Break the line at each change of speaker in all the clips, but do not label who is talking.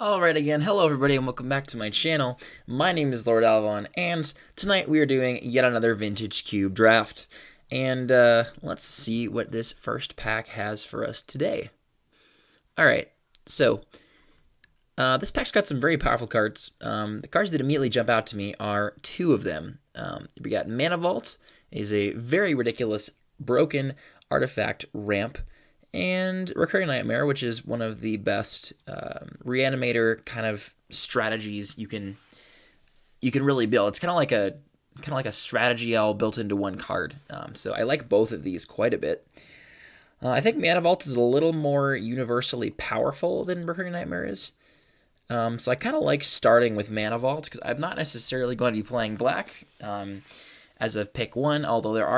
Alright again, hello everybody and welcome back to my channel. My name is Lord Alvon, and tonight we are doing yet another Vintage Cube draft. And let's see what this first pack has for us today. Alright, so this pack's got some very powerful cards. The cards that immediately jump out to me are two of them. We got Mana Vault, is a very ridiculous broken artifact ramp, and Recurring Nightmare, which is one of the best reanimator kind of strategies you can really build. It's kind of like a strategy all built into one card. So I like both of these quite a bit. I think Mana Vault is a little more universally powerful than Recurring Nightmare is. So I kind of like starting with Mana Vault because I'm not necessarily going to be playing black as of pick one, although there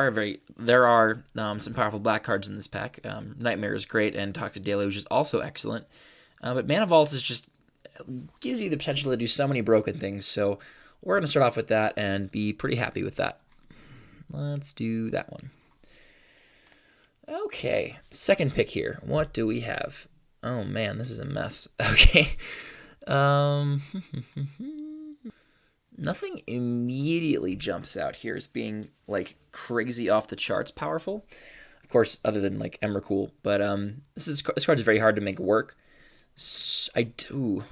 are some powerful black cards in this pack. Nightmare is great, and Toxic Deluge is also excellent. But Mana Vault gives you the potential to do so many broken things, so we're going to start off with that and be pretty happy with that. Let's do that one. Okay, second pick here. What do we have? Oh man, this is a mess. Okay. Nothing immediately jumps out here as being like crazy off the charts powerful. Of course, other than like Emrakul, but this card is very hard to make work. Emrakul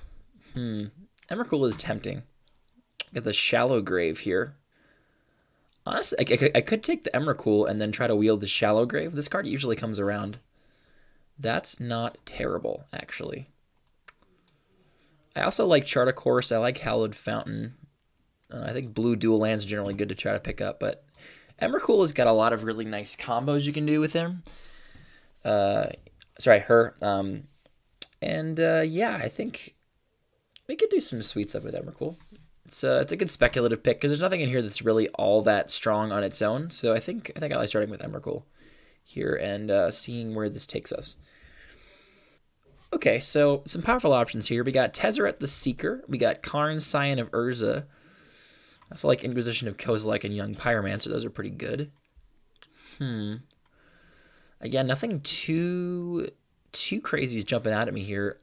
is tempting. Got the Shallow Grave here. Honestly, I could take the Emrakul and then try to wield the Shallow Grave. This card usually comes around. That's not terrible, actually. I also like Charter Course. I like Hallowed Fountain. I think blue dual lands are generally good to try to pick up, but Emrakul has got a lot of really nice combos you can do with him. Her. Yeah, I think we could do some sweet stuff with Emrakul. It's a good speculative pick because there's nothing in here that's really all that strong on its own. So I think I like starting with Emrakul here and seeing where this takes us. Okay, so some powerful options here. We got Tezzeret the Seeker. We got Karn, Scion of Urza. I also like Inquisition of Kozilek and Young Pyromancer. Those are pretty good. Again, nothing too crazy is jumping out at me here.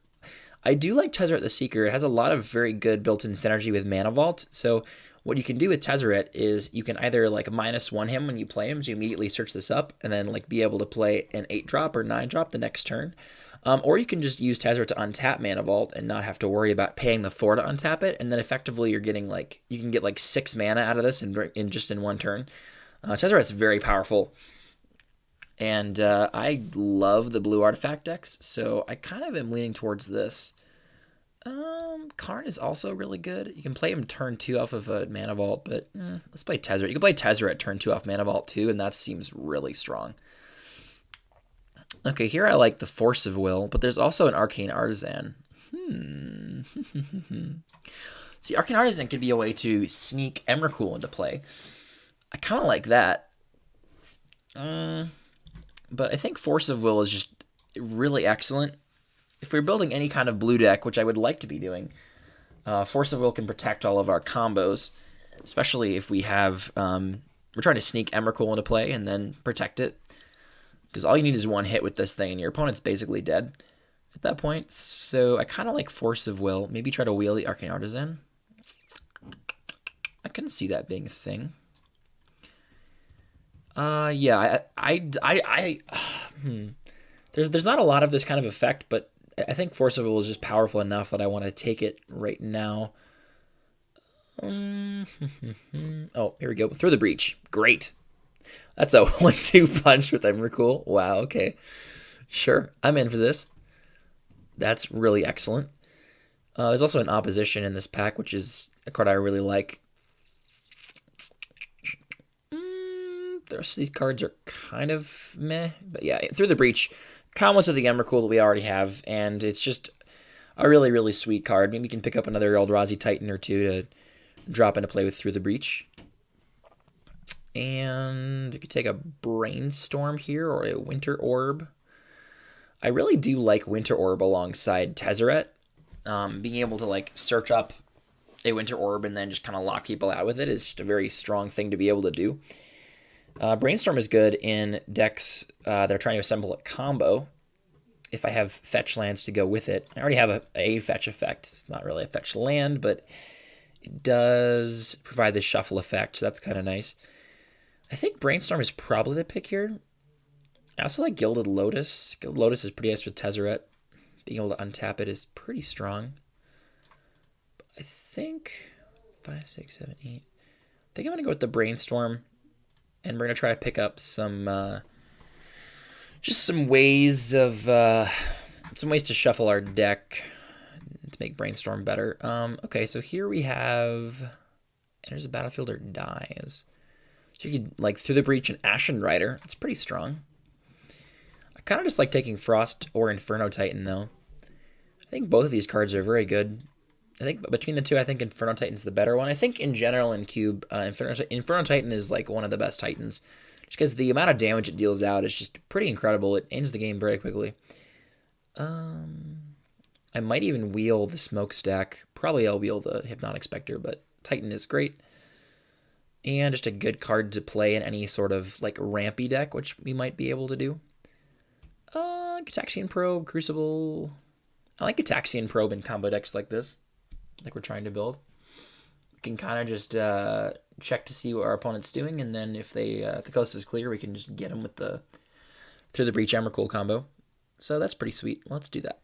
I do like Tezzeret the Seeker. It has a lot of very good built-in synergy with Mana Vault. So what you can do with Tezzeret is you can either like -1 him when you play him, so you immediately search this up, and then like be able to play an 8-drop or 9-drop the next turn. Or you can just use Tezzeret to untap Mana Vault and not have to worry about paying the 4 to untap it, and then effectively you're getting like, you can get like 6 mana out of this in one turn. Tezzeret's very powerful, and I love the blue artifact decks, so I kind of am leaning towards this. Karn is also really good. You can play him turn 2 off of a Mana Vault, but let's play Tezzeret. You can play Tezzeret turn 2 off Mana Vault too, and that seems really strong. Okay, here I like the Force of Will, but there's also an Arcane Artisan. See, Arcane Artisan could be a way to sneak Emrakul into play. I kind of like that. But I think Force of Will is just really excellent. If we're building any kind of blue deck, which I would like to be doing, Force of Will can protect all of our combos, especially if we have, we're trying to sneak Emrakul into play and then protect it. Because all you need is one hit with this thing, and your opponent's basically dead at that point. So I kind of like Force of Will. Maybe try to wheel the Arcane Artisan. I can see that being a thing. Yeah, There's not a lot of this kind of effect, but I think Force of Will is just powerful enough that I want to take it right now. Oh, here we go. Through the Breach. Great. That's a 1-2 punch with Emrakul. Wow, okay. Sure, I'm in for this. That's really excellent. There's also an Opposition in this pack, which is a card I really like. The rest of these cards are kind of meh. But yeah, Through the Breach. Combos of the Emrakul that we already have, and it's just a really, really sweet card. Maybe we can pick up another Eldrazi Titan or two to drop into play with Through the Breach. And you could take a Brainstorm here or a Winter Orb. I really do like Winter Orb alongside Tezzeret. Being able to like search up a Winter Orb and then just kind of lock people out with it is just a very strong thing to be able to do. Brainstorm is good in decks that are trying to assemble a combo. if I have fetch lands to go with it. I already have a fetch effect. It's not really a fetch land, but it does provide the shuffle effect, so that's kind of nice. I think Brainstorm is probably the pick here. I also like Gilded Lotus. Gilded Lotus is pretty nice with Tezzeret. Being able to untap it is pretty strong. I think 5, 6, 7, 8. I think I'm going to go with the Brainstorm, and we're going to try to pick up some, just some ways to shuffle our deck to make Brainstorm better. Okay, so here we have enters the battlefield or dies. So you could, like, Through the Breach and Ashen Rider. It's pretty strong. I kind of just like taking Frost or Inferno Titan, though. I think both of these cards are very good. I think between the two, I think Inferno Titan's the better one. I think in general in Cube, Inferno Titan is like one of the best Titans. Just because the amount of damage it deals out is just pretty incredible. It ends the game very quickly. I might even wheel the Smokestack. Probably I'll wheel the Hypnotic Spectre, but Titan is great. And just a good card to play in any sort of like rampy deck, which we might be able to do. Gitaxian Probe, Crucible. I like Gitaxian Probe in combo decks like this, like we're trying to build. We can kind of just check to see what our opponent's doing, and then if the coast is clear, we can just get them with the Through the Breach Emrakul combo. So that's pretty sweet. Let's do that.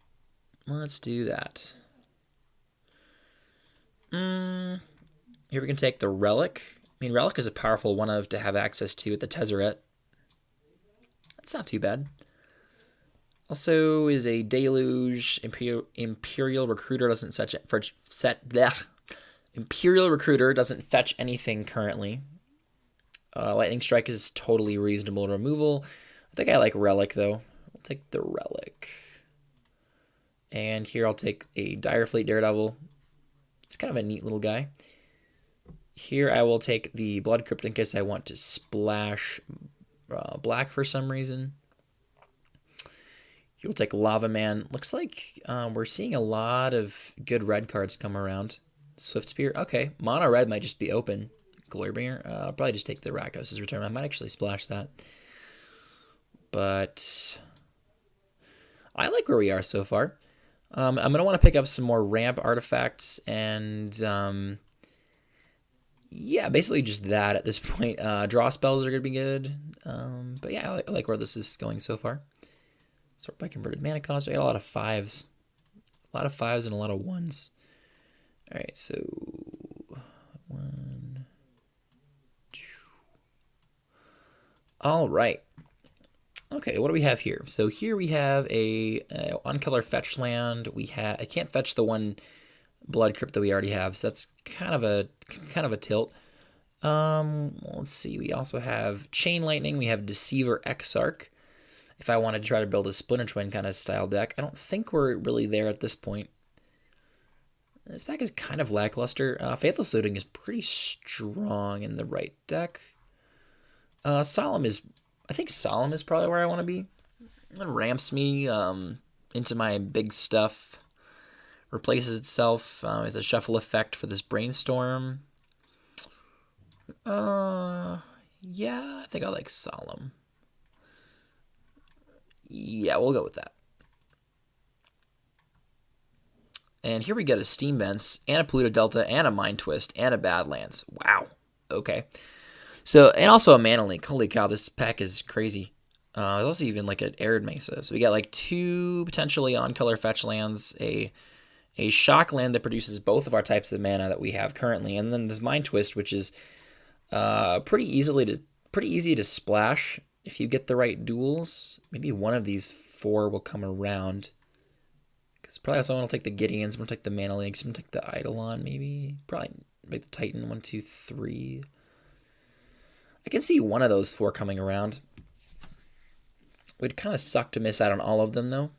Here we can take the Relic. I mean, Relic is a powerful one of to have access to at the Tezzeret. That's not too bad. Also is a Deluge. Imperial Recruiter doesn't Imperial Recruiter doesn't fetch anything currently. Lightning Strike is totally reasonable removal. I think I like Relic, though. We'll take the Relic. And here I'll take a Direfleet Daredevil. It's kind of a neat little guy. Here I will take the Blood Crypt in case I want to splash black for some reason. Here we'll take Lava Man. Looks like we're seeing a lot of good red cards come around. Swift Spear. Okay, Mono Red might just be open. Glorybringer. I'll probably just take the Rakdos' Return. I might actually splash that. But I like where we are so far. I'm going to want to pick up some more ramp artifacts and yeah, basically just that at this point. Draw spells are going to be good. But yeah, I like where this is going so far. Sort by converted mana cost. I got a lot of 5s. A lot of 5s and a lot of 1s. All right, so 1, 2. All right. Okay, what do we have here? So here we have a on-color fetch land. I can't fetch the one Blood Crypt that we already have, so that's kind of a tilt. Let's see. We also have Chain Lightning. We have Deceiver Exarch. If I wanted to try to build a Splinter Twin kind of style deck, I don't think we're really there at this point. This pack is kind of lackluster. Faithless Looting is pretty strong in the right deck. Solemn is probably where I want to be. It ramps me into my big stuff. Replaces itself as a shuffle effect for this Brainstorm. Yeah, I think I like Solemn. Yeah, we'll go with that. And here we get a Steam Vents, and a Polluted Delta, and a Mind Twist, and a Badlands. Wow. Okay. So, and also a Mana Link. Holy cow, this pack is crazy. There's also even like an Arid Mesa. So we got like 2 potentially on-color fetch lands, a shock land that produces both of our types of mana that we have currently, and then this Mind Twist, which is pretty easy to splash if you get the right duels. Maybe one of these 4 will come around. Because probably someone will take the Gideon, someone will take the Mana Link, someone will take the Eidolon, maybe. Probably make the Titan 1, 2, 3. I can see one of those 4 coming around. It would kind of suck to miss out on all of them, though.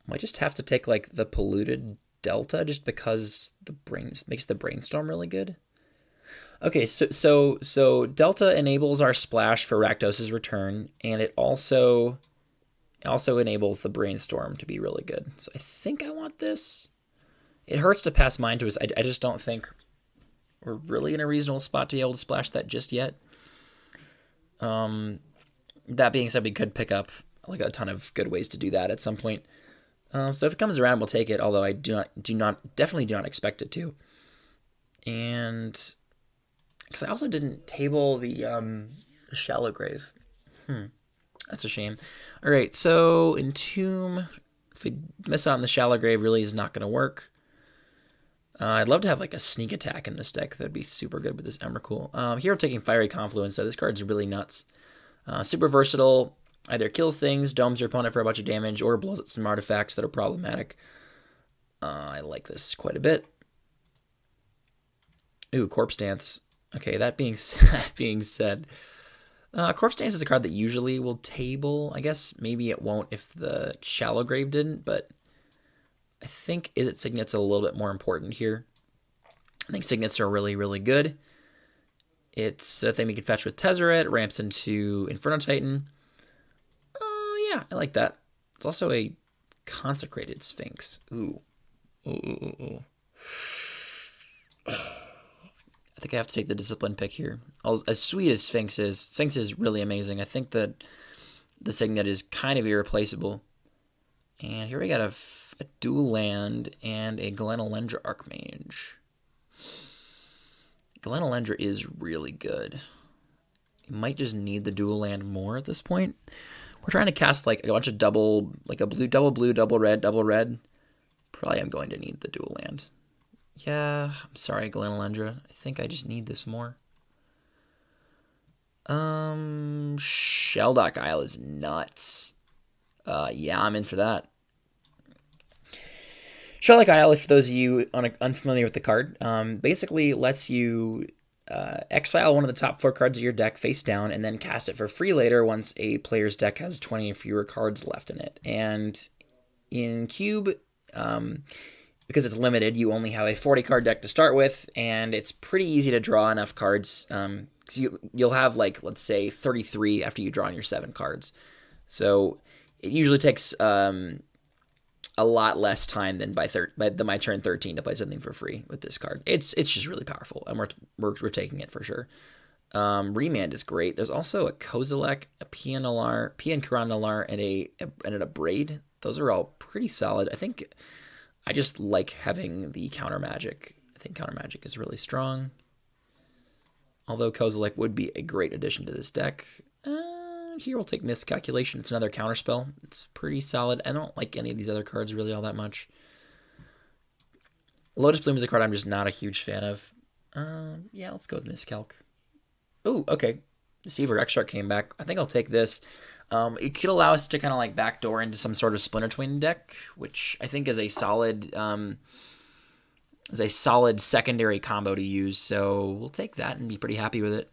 Might just have to take like the Polluted Delta just because makes the Brainstorm really good. Okay, so Delta enables our splash for Rakdos' Return, and it also enables the Brainstorm to be really good. So I think I want this. It hurts to pass Mind Twist. I just don't think we're really in a reasonable spot to be able to splash that just yet. That being said, we could pick up like a ton of good ways to do that at some point. So if it comes around, we'll take it. Although I definitely do not expect it to. And because I also didn't table the shallow grave. That's a shame. All right, so Entomb. If we miss out on the shallow grave, really is not going to work. I'd love to have like a sneak attack in this deck. That'd be super good with this Emrakul. Here we're taking Fiery Confluence, so this card's really nuts. Super versatile. Either kills things, domes your opponent for a bunch of damage, or blows up some artifacts that are problematic. I like this quite a bit. Ooh, Corpse Dance. Okay, that being said, Corpse Dance is a card that usually will table. I guess maybe it won't if the Shallow Grave didn't, but I think Is It Signet's a little bit more important here. I think Signets are really, really good. It's a thing we can fetch with Tezzeret, ramps into Inferno Titan. Yeah, I like that. It's also a Consecrated Sphinx. Ooh. Ooh. I think I have to take the Discipline pick here. As sweet as Sphinx is really amazing. I think that the Signet is kind of irreplaceable. And here we got a dual land and a Glenelendra Archmage. Glenelendra is really good. You might just need the dual land more at this point. We're trying to cast like a bunch of double blue, double red. Probably I'm going to need the dual land. Yeah, I'm sorry, Glenelendra. I think I just need this more. Sheldock Isle is nuts. Yeah, I'm in for that. Sheldock Isle, for those of you unfamiliar with the card, basically lets you exile one of the top 4 cards of your deck face down and then cast it for free later once a player's deck has 20 or fewer cards left in it. And in Cube, because it's limited, you only have a 40-card deck to start with, and it's pretty easy to draw enough cards. You'll have, like, let's say, 33 after you draw on your 7 cards. So it usually takes a lot less time than by my turn 13 to play something for free with this card. It's just really powerful, and we're taking it for sure. Remand is great. There's also a Kozilek, a Pian Karan Nalar, and a Braid. Those are all pretty solid. I think I just like having the counter magic. I think counter magic is really strong. Although Kozilek would be a great addition to this deck. Here we'll take Miscalculation. It's another counterspell. It's pretty solid. I don't like any of these other cards really all that much. Lotus Bloom is a card I'm just not a huge fan of. Yeah, let's go with Miscalc. Oh, okay. Deceiver Exarch came back. I think I'll take this. It could allow us to kind of like backdoor into some sort of Splinter Twin deck, which I think is a solid secondary combo to use. So we'll take that and be pretty happy with it.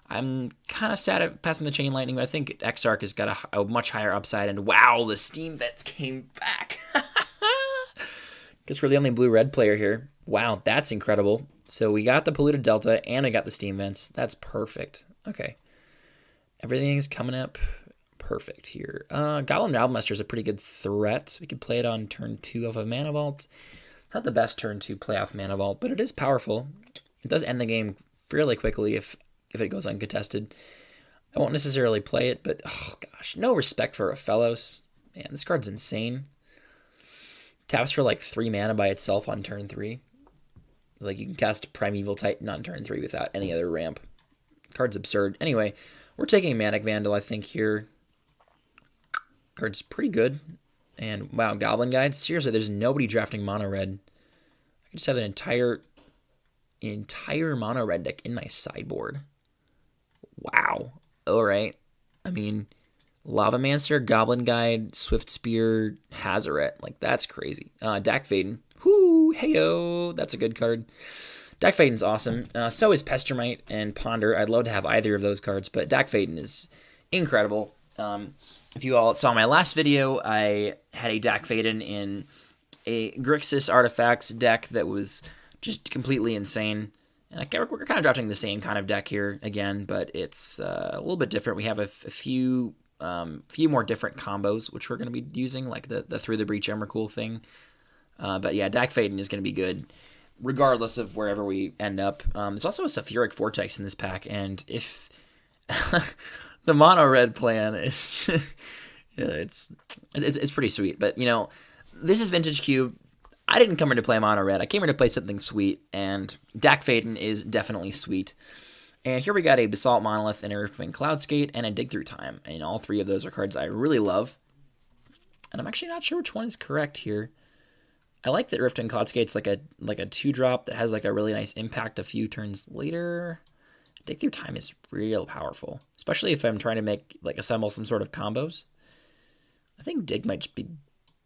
I'm kind of sad at passing the Chain Lightning, but I think Exarch has got a much higher upside. And wow, the Steam Vents came back. Guess we're the only blue-red player here. Wow, that's incredible. So we got the Polluted Delta, and I got the Steam Vents. That's perfect. Okay. Everything's coming up perfect here. Goblin Rabblemaster is a pretty good threat. We could play it on turn 2 of a Mana Vault. It's not the best turn 2 play off Mana Vault, but it is powerful. It does end the game fairly quickly if it goes uncontested. I won't necessarily play it, but oh gosh, no respect for Ophelos. Man, this card's insane. Taps for like 3 mana by itself on turn 3. Like you can cast Primeval Titan on turn 3 without any other ramp. Card's absurd. Anyway, we're taking Manic Vandal, I think, here. Card's pretty good. And wow, Goblin Guide. Seriously, there's nobody drafting mono red. I could just have an entire mono red deck in my sideboard. Wow. All right. I mean, Lavamancer, Goblin Guide, Swift Spear, Hazaret. Like, that's crazy. Dak Faden. Whoo, heyo. That's a good card. Dak Faden's awesome. So is Pestermite and Ponder. I'd love to have either of those cards, but Dak Faden is incredible. If you all saw my last video, I had a Dak Faden in a Grixis Artifacts deck that was just completely insane. And we're kind of drafting the same kind of deck here again, but it's a little bit different. We have a few more different combos, which we're going to be using, like the Through the Breach Emrakul thing. But yeah, Dak Faden is going to be good, regardless of wherever we end up. There's also a Sulfuric Vortex in this pack, and if The mono red plan is yeah, it's pretty sweet. But this is Vintage Cube. I didn't come here to play mono red. I came here to play something sweet, and Dak Faden is definitely sweet. And here we got a Basalt Monolith, an Earthwing Cloudskate, and a Dig Through Time. And all three of those are cards I really love. And I'm actually not sure which one is correct here. I like that Rift and Cloudskate's like a 2-drop that has like a really nice impact a few turns later. Dig Through Time is real powerful, especially if I'm trying to make assemble some sort of combos. I think Dig might just be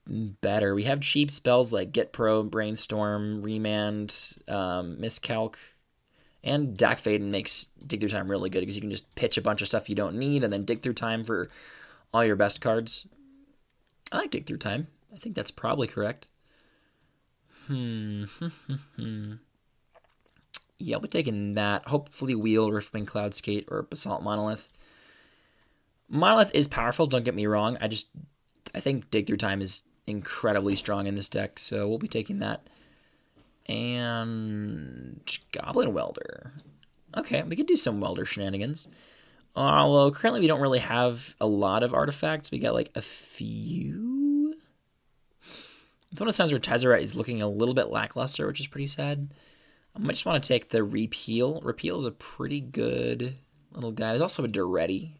better. We have cheap spells like Get Pro, Brainstorm, Remand, Miscalc, and Dak Faden makes Dig Through Time really good because you can just pitch a bunch of stuff you don't need and then Dig Through Time for all your best cards. I like Dig Through Time. I think that's probably correct. Yeah, we're taking that. Hopefully Wheel, Riftwing Cloudskate, or Basalt Monolith. Monolith is powerful, don't get me wrong. I think Dig Through Time is incredibly strong in this deck, so we'll be taking that. And Goblin Welder. Okay, we could do some Welder shenanigans. Although currently we don't really have a lot of artifacts. We got like a few. It's one of those times where Tezzeret is looking a little bit lackluster, which is pretty sad. I might just want to take the Repeal. Repeal is a pretty good little guy. There's also a Duretti.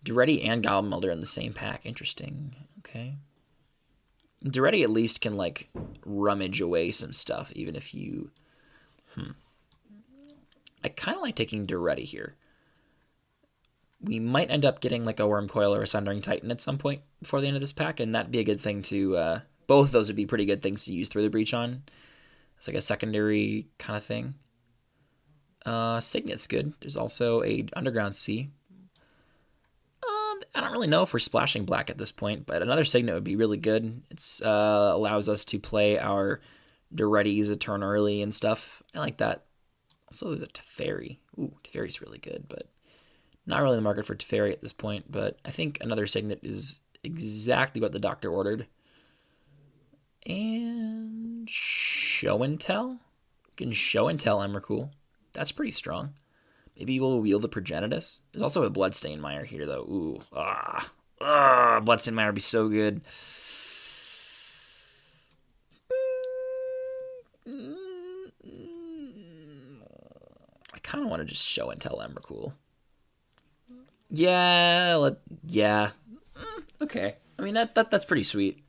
Duretti and Goblin Welder in the same pack. Interesting. Okay. Duretti at least can rummage away some stuff, even if you... I kind of like taking Duretti here. We might end up getting a Worm Coil or a Sundering Titan at some point before the end of this pack, and that'd be a good thing to... both of those would be pretty good things to use Through the Breach on. It's like a secondary kind of thing. Signet's good. There's also a Underground Sea. I don't really know if we're splashing black at this point, but another Signet would be really good. It allows us to play our Durettis a turn early and stuff. I like that. Also, there's a Teferi. Ooh, Teferi's really good, but not really in the market for Teferi at this point. But I think another Signet is exactly what the doctor ordered. And Show and Tell? You can Show and Tell Emrakul. That's pretty strong. Maybe we'll wheel the Progenitus. There's also a Bloodstain Mire here, though. Ooh. Bloodstain Mire would be so good. I kind of want to just Show and Tell Emrakul. Yeah. Okay. I mean, that's pretty sweet.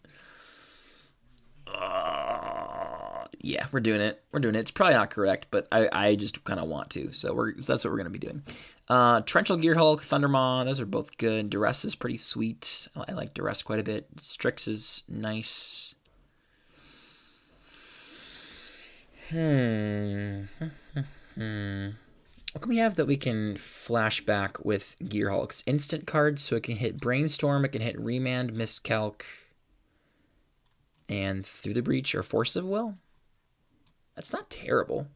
Yeah, we're doing it. It's probably not correct, but I just kind of want to. So that's what we're going to be doing. Torrential Gearhulk, Thundermaw, those are both good. Duress is pretty sweet. I like Duress quite a bit. Strix is nice. What can we have that we can flash back with Gearhulk's instant cards? So it can hit Brainstorm, it can hit Remand, Miscalc, and Through the Breach or Force of Will. That's not terrible.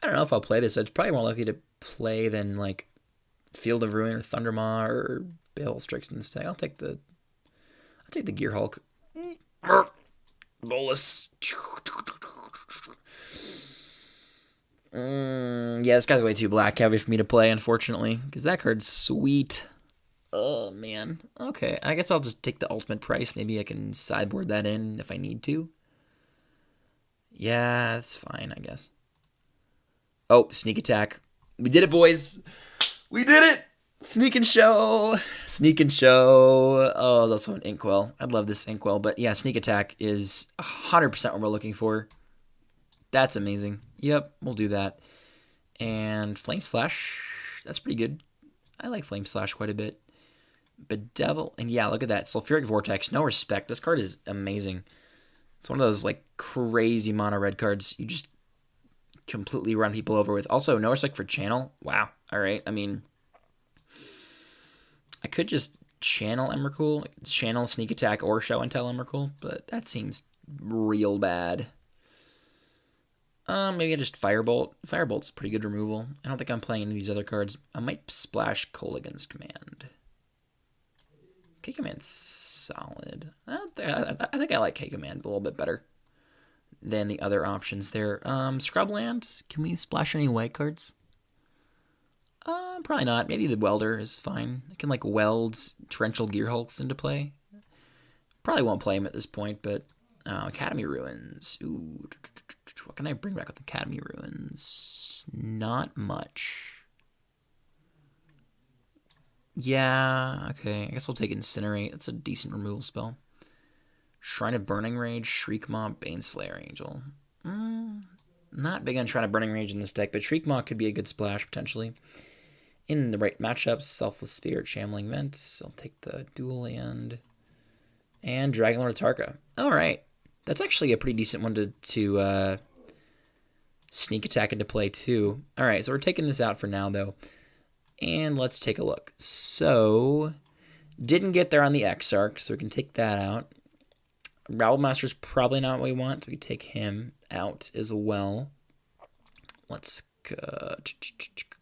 I don't know if I'll play this. So it's probably more likely to play than Field of Ruin or Thundermaw or Bale Strix instead. I'll take the Gearhulk. Bolus. Yeah, this guy's way too black heavy for me to play, unfortunately, because that card's sweet. Oh, man. Okay, I guess I'll just take the ultimate price. Maybe I can sideboard that in if I need to. Yeah, that's fine, I guess. Oh, Sneak Attack. We did it, boys. We did it! Sneak and Show. Oh, that's also an Inkwell. I'd love this Inkwell, but yeah, Sneak Attack is 100% what we're looking for. That's amazing. Yep, we'll do that. And Flame Slash. That's pretty good. I like Flame Slash quite a bit. Bedevil. And yeah, look at that. Sulfuric Vortex. No respect. This card is amazing. It's one of those crazy mono red cards you just completely run people over with. Also, no respect for Channel. Wow. All right. I mean, I could just Channel Emrakul, Channel Sneak Attack, or Show and Tell Emrakul, but that seems real bad. Maybe I just Firebolt. Firebolt's pretty good removal. I don't think I'm playing any of these other cards. I might splash Kolaghan's Command. K-Command's solid. I think I like K-Command a little bit better than the other options there. Scrubland. Can we splash any white cards? Probably not. Maybe the welder is fine. I can like weld torrential gear hulks into play. Probably won't play him at this point, but Academy Ruins. Ooh, what can I bring back with Academy Ruins? Not much. Yeah, okay. I guess we'll take Incinerate. That's a decent removal spell. Shrine of Burning Rage, Shriek Maw, Baneslayer Angel. Not big on Shrine of Burning Rage in this deck, but Shriek Maw could be a good splash, potentially. In the right matchups, Selfless Spirit, Shambling Vents. I'll take the dual land. And Dragonlord Tarka. Alright. That's actually a pretty decent one to sneak attack into play, too. Alright, so we're taking this out for now, though. And let's take a look. So, didn't get there on the Exarch, so we can take that out. Rabblemaster's probably not what we want, so we take him out as well. Let's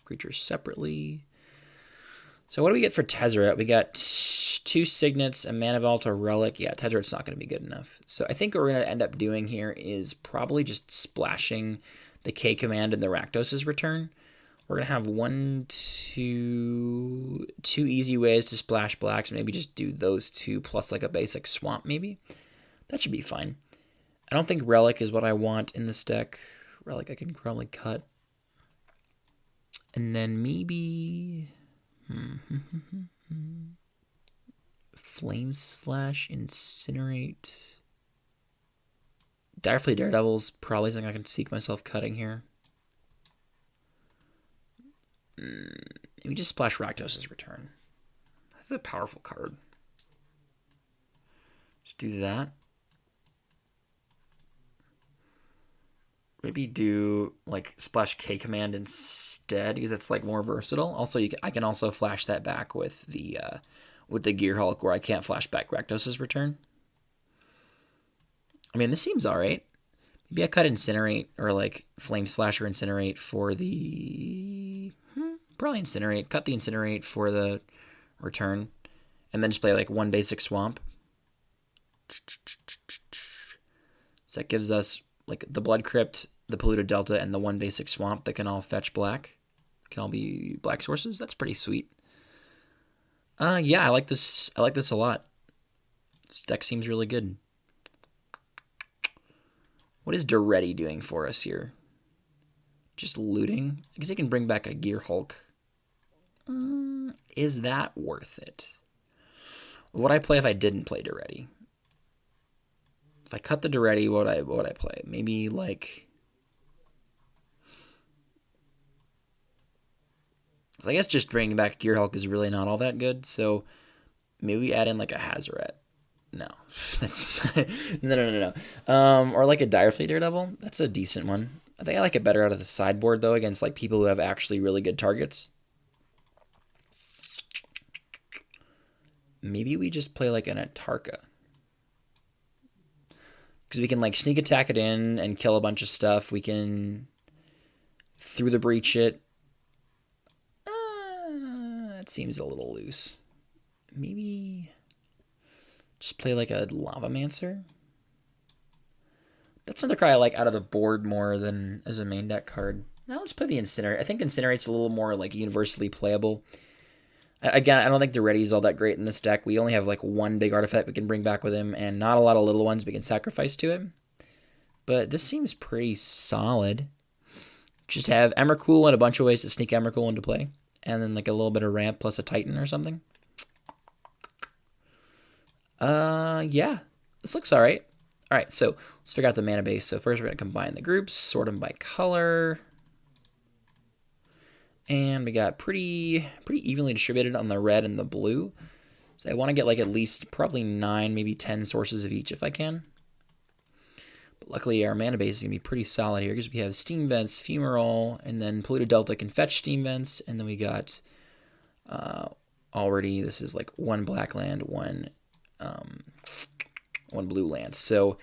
creatures separately. So what do we get for Tezzeret? We got 2 Signets, a Mana Vault, a Relic. Yeah, Tezzeret's not going to be good enough. So I think what we're going to end up doing here is probably just splashing the K command and the Rakdos' return. We're going to have two easy ways to splash blacks. Maybe just do those 2 plus like a basic swamp maybe. That should be fine. I don't think Relic is what I want in this deck. Relic I can probably cut. And then maybe... Flame Slash, Incinerate. Direfleet Daredevil's probably something I can seek myself cutting here. Maybe just splash Rakdos' return. That's a powerful card. Just do that. Maybe do like splash K command instead because it's like more versatile. Also, I can also flash that back with the Gear Hulk where I can't flash back Rakdos' return. I mean, this seems alright. Maybe I cut Incinerate or like Flame Slash or Incinerate for the probably Incinerate. Cut the Incinerate for the return, and then just play like 1 basic swamp. So that gives us like the Blood Crypt, the Polluted Delta, and the 1 basic swamp that can all fetch black. Can all be black sources. That's pretty sweet. Yeah, I like this. I like this a lot. This deck seems really good. What is Duretti doing for us here? Just looting? I guess he can bring back a Gear Hulk. Is that worth it? What would I play if I didn't play Duretti? If I cut the Duretti, what would I play? Maybe like... I guess just bringing back Gear Hulk is really not all that good, so maybe we add in like a Hazoret. No. That's... No. Or like a Direfleet Daredevil. That's a decent one. I think I like it better out of the sideboard, though, against like people who have actually really good targets. Maybe we just play like an Atarka. Because we can like sneak attack it in and kill a bunch of stuff. We can through the breach it. That seems a little loose. Maybe just play like a Lavamancer. That's another card I like out of the board more than as a main deck card. Now let's play the Incinerate. I think Incinerate's a little more like universally playable. Again, I don't think Duretti is all that great in this deck. We only have like 1 big artifact we can bring back with him, and not a lot of little ones we can sacrifice to him. But this seems pretty solid. Just have Emrakul and a bunch of ways to sneak Emrakul into play. And then like a little bit of ramp plus a Titan or something. Yeah. This looks alright. Alright, so let's figure out the mana base. So first we're going to combine the groups, sort them by color. And we got pretty evenly distributed on the red and the blue. So I want to get like at least probably 9, maybe 10 sources of each if I can. But luckily our mana base is going to be pretty solid here because we have Steam Vents, Fumarole, and then Polluted Delta can fetch Steam Vents. And then we got already, this is like 1 black land, 1 blue land. So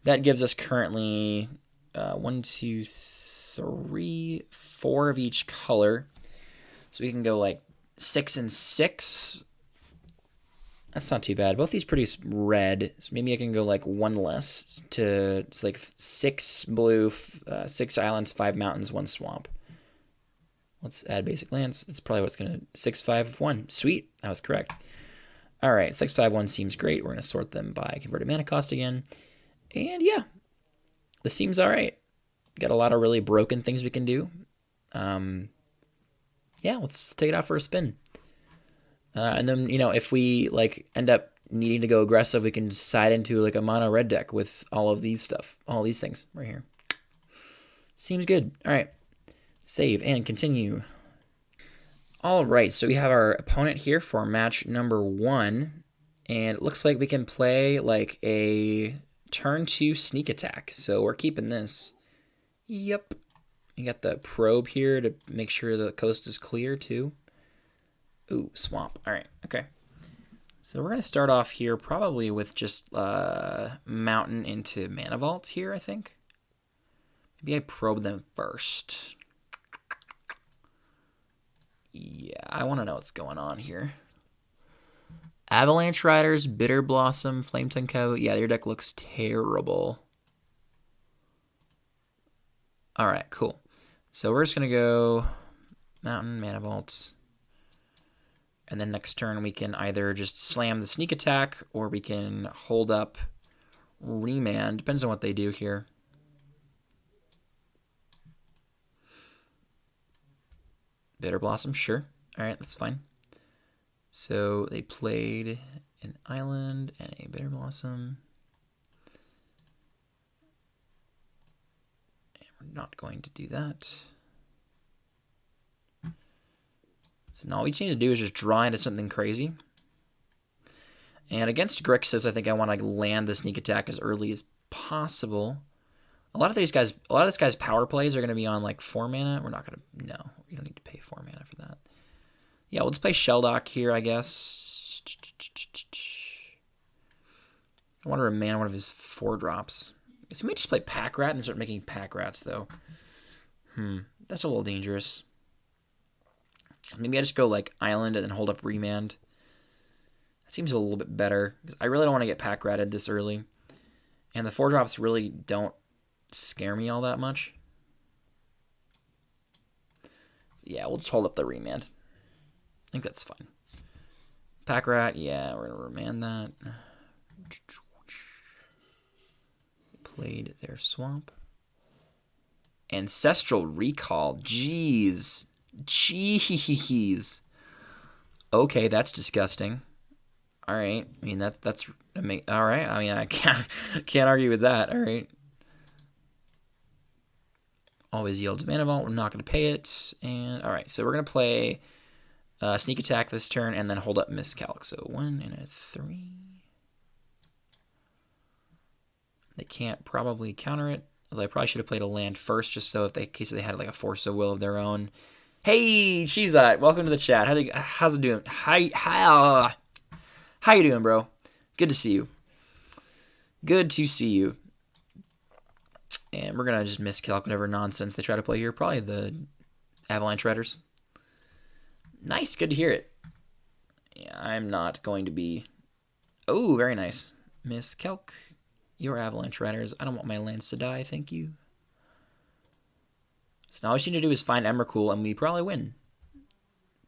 that gives us currently 1, 2, 3, 4 of each color. So we can go like 6 and 6. That's not too bad. Both these produce red. So maybe I can go like 1 less to like 6 blue, 6 islands, 5 mountains, 1 swamp. Let's add basic lands. That's probably what it's going to... 651. Sweet. That was correct. All right, 651 seems great. We're going to sort them by converted mana cost again. And yeah, this seems all right. Got a lot of really broken things we can do. Yeah, let's take it out for a spin. And then, you know, if we like end up needing to go aggressive, we can side into like a mono red deck with all of these stuff, all these things right here. Seems good. All right, save and continue. All right, so we have our opponent here for match number 1, and it looks like we can play like a turn 2 sneak attack. So we're keeping this. Yep. You got the probe here to make sure the coast is clear too. Ooh, swamp. All right, okay. So we're going to start off here probably with just mountain into mana vault here, I think. Maybe I probe them first. Yeah, I want to know what's going on here. Avalanche Riders, Bitter Blossom, Flame Tongue Coat. Yeah, your deck looks terrible. All right, cool. So we're just going to go Mountain, Mana Vault. And then next turn we can either just slam the sneak attack or we can hold up Remand. Depends on what they do here. Bitter Blossom, sure. All right, that's fine. So they played an island and a Bitter Blossom. And we're not going to do that. So now all we just need to do is just draw into something crazy. And against Grixis, I think I want to land the sneak attack as early as possible. A lot of this guy's power plays are going to be on like 4 mana. We're not going to, no, we don't need to pay 4 mana for that. Yeah, we'll just play Shelldock here, I guess. I want to remand one of his 4-drops. So we may just play Pack Rat and start making Pack Rats, though. That's a little dangerous. Maybe I just go like Island and then hold up Remand. That seems a little bit better, because I really don't want to get Pack Ratted this early. And the 4-drops really don't scare me all that much. Yeah, we'll just hold up the Remand. I think that's fine. Pack Rat, yeah, we're going to remand that. Played their swamp. Ancestral Recall, jeez. Jeez. Okay, that's disgusting. All right, I mean, that's all right. I mean, I can't argue with that, all right. Always yields mana vault. We're not going to pay it. And all right, so we're going to play sneak attack this turn and then hold up Miscalc. So 1 and a 3. They can't probably counter it. Although I probably should have played a land first, just so in case they had like a Force of Will of their own. Hey, Cheezot, welcome to the chat. How's it doing? How you doing, bro? Good to see you. Good to see you. And we're going to just miscalc whatever nonsense they try to play here. Probably the Avalanche Riders. Nice. Good to hear it. Yeah, I'm not going to be... Oh, very nice. Miscalc your Avalanche Riders. I don't want my lands to die. Thank you. So now all we need to do is find Emrakul, and we probably win.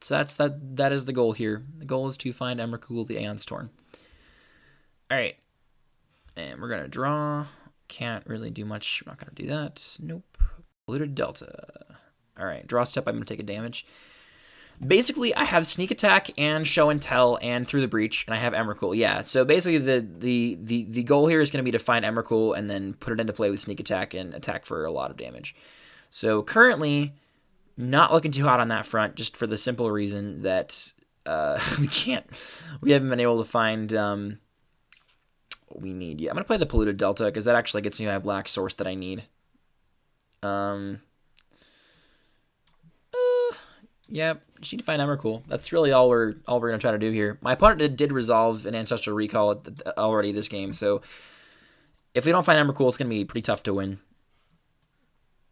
So that is the goal here. The goal is to find Emrakul, the Aeon's Torn. All right. And we're going to draw... Can't really do much. I'm not going to do that. Nope. Polluted Delta. All right. Draw step. I'm going to take a damage. Basically, I have Sneak Attack and Show and Tell and Through the Breach, and I have Emrakul. Yeah. So basically, the goal here is going to be to find Emrakul and then put it into play with Sneak Attack and attack for a lot of damage. So currently, not looking too hot on that front, just for the simple reason that we haven't been able to find what we need. Yeah, I'm going to play the Polluted Delta because that actually gets me my black source that I need. Yeah, just need to find Emrakul. That's really all we're going to try to do here. My opponent did resolve an Ancestral Recall already this game, so if we don't find Emrakul, it's going to be pretty tough to win.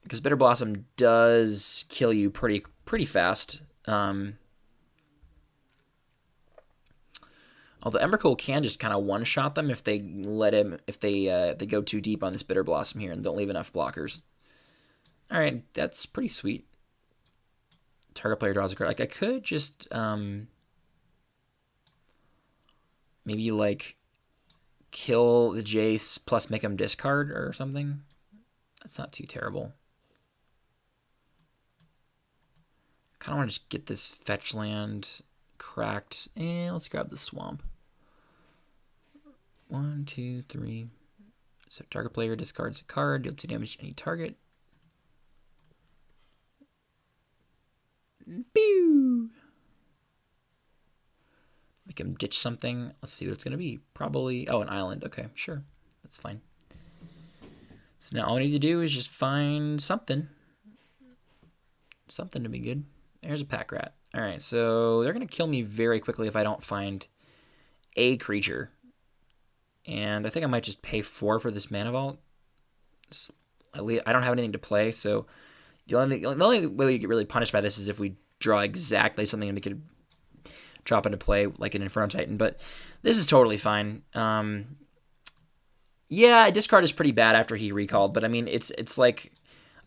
Because Bitter Blossom does kill you pretty fast. Although Emrakul can just kind of one-shot them if they they go too deep on this Bitter Blossom here and don't leave enough blockers. All right, that's pretty sweet. Target player draws a card. Like, I could just maybe, like, kill the Jace plus make him discard or something. That's not too terrible. Kind of want to just get this fetch land cracked. And let's grab the swamp. 1, 2, 3. So target player discards a card, deal 2 damage to any target. Pew! Make him ditch something. Let's see what it's going to be. Probably, oh, an island. Okay, sure. That's fine. So now all we need to do is just find something. Something to be good. There's a pack rat. All right, so they're going to kill me very quickly if I don't find a creature. And I think I might just pay 4 for this mana vault. I don't have anything to play, so the only way we get really punished by this is if we draw exactly something and we could drop into play like an Inferno Titan. But this is totally fine. Yeah, discard is pretty bad after he recalled, but I mean it's like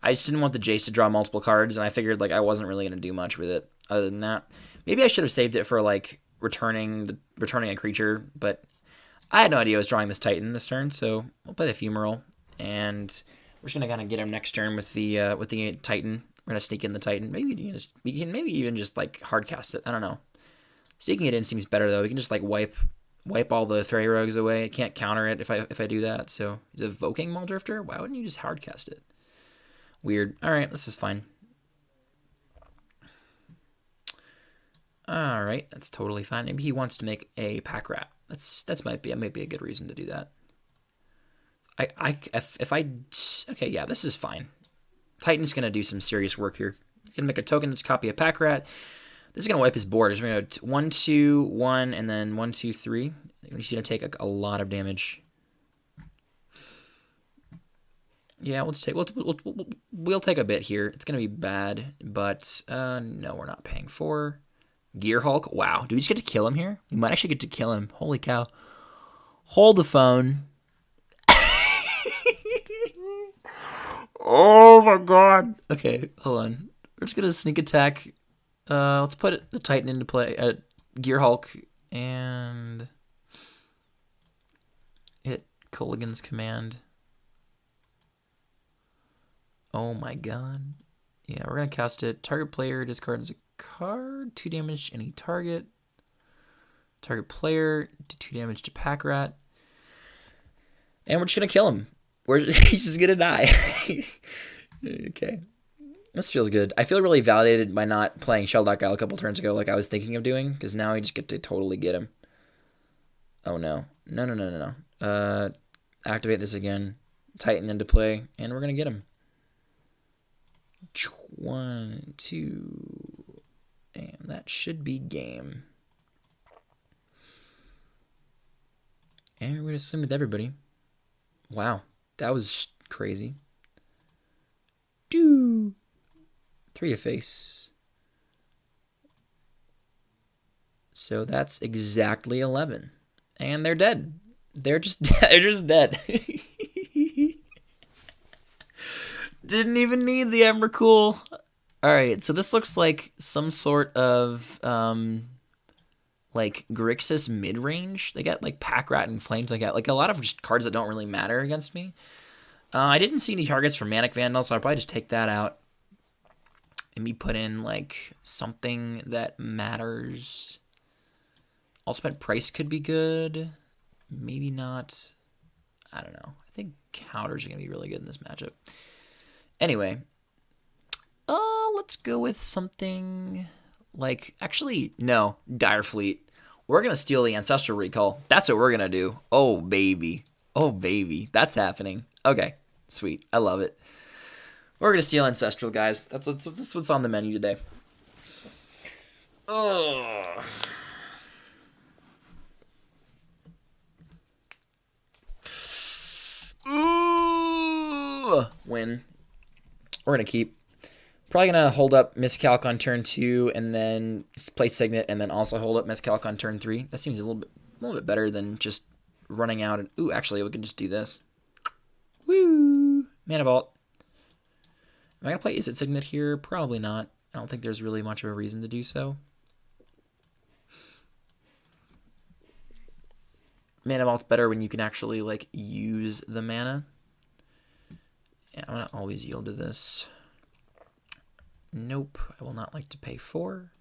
I just didn't want the Jace to draw multiple cards, and I figured like I wasn't really gonna do much with it other than that. Maybe I should have saved it for like returning a creature, but I had no idea I was drawing this Titan this turn, so we'll play the Fumarole, and we're just gonna kind of get him next turn with the Titan. We're gonna sneak in the Titan. Maybe we can maybe even just like hard cast it. I don't know. Sneaking it in seems better though. We can just like wipe all the Fairy Rogues away. I can't counter it if I do that. So he's evoking Muldrifter. Why wouldn't you just hard cast it? Weird. All right, this is fine. All right, that's totally fine. Maybe he wants to make a pack rat. That might be a good reason to do that. Okay, yeah, this is fine. Titan's gonna do some serious work here. He's gonna make a token that's copy a pack rat. This is gonna wipe his board. He's gonna go 1, 2, 1, and then 1, 2, 3. He's gonna take a lot of damage. Yeah, we'll take a bit here. It's gonna be bad, but no, we're not paying 4. Gear Hulk. Wow, do we just get to kill him here? We might actually get to kill him. Holy cow! Hold the phone. Oh my god. Okay, hold on. We're just gonna sneak attack. Let's put the Titan into play. Gear Hulk and hit Colligan's command. Oh my god. Yeah, we're gonna cast it. Target player discards a card. 2 damage to any target. Target player do 2 damage to pack rat. And we're just gonna kill him. He's just gonna die. Okay. This feels good. I feel really validated by not playing Shelldock Isle a couple turns ago like I was thinking of doing, because now I just get to totally get him. Oh no. No. Activate this again. Titan into play, and we're gonna get him. 1, 2, and that should be game. And we're gonna swim with everybody. Wow, that was crazy. 3 of face. So that's exactly 11. And they're dead. They're just dead. Didn't even need the Emrakul. Alright, so this looks like some sort of like Grixis mid-range. They got like Pack Rat and Flames. They got like a lot of just cards that don't really matter against me. I didn't see any targets for Manic Vandal, so I'll probably just take that out. Maybe put in like something that matters. Ultimate Price could be good. Maybe not. I don't know. I think counters are going to be really good in this matchup. Anyway. Let's go with something like... Actually, no. Dire Fleet. We're going to steal the Ancestral Recall. That's what we're going to do. Oh, baby. Oh, baby. That's happening. Okay. Sweet. I love it. We're going to steal Ancestral, guys. That's what's on the menu today. Oh. Ooh. Win. We're going to keep. Probably going to hold up Miscalc on turn 2 and then play Signet and then also hold up Miscalc on turn 3. That seems a little bit better than just running out. And ooh, actually, we can just do this. Woo! Mana Vault. Am I going to play Is It Signet here? Probably not. I don't think there's really much of a reason to do so. Mana Vault's better when you can actually, like, use the mana. Yeah, I'm going to always yield to this. Nope, I will not like to pay 4.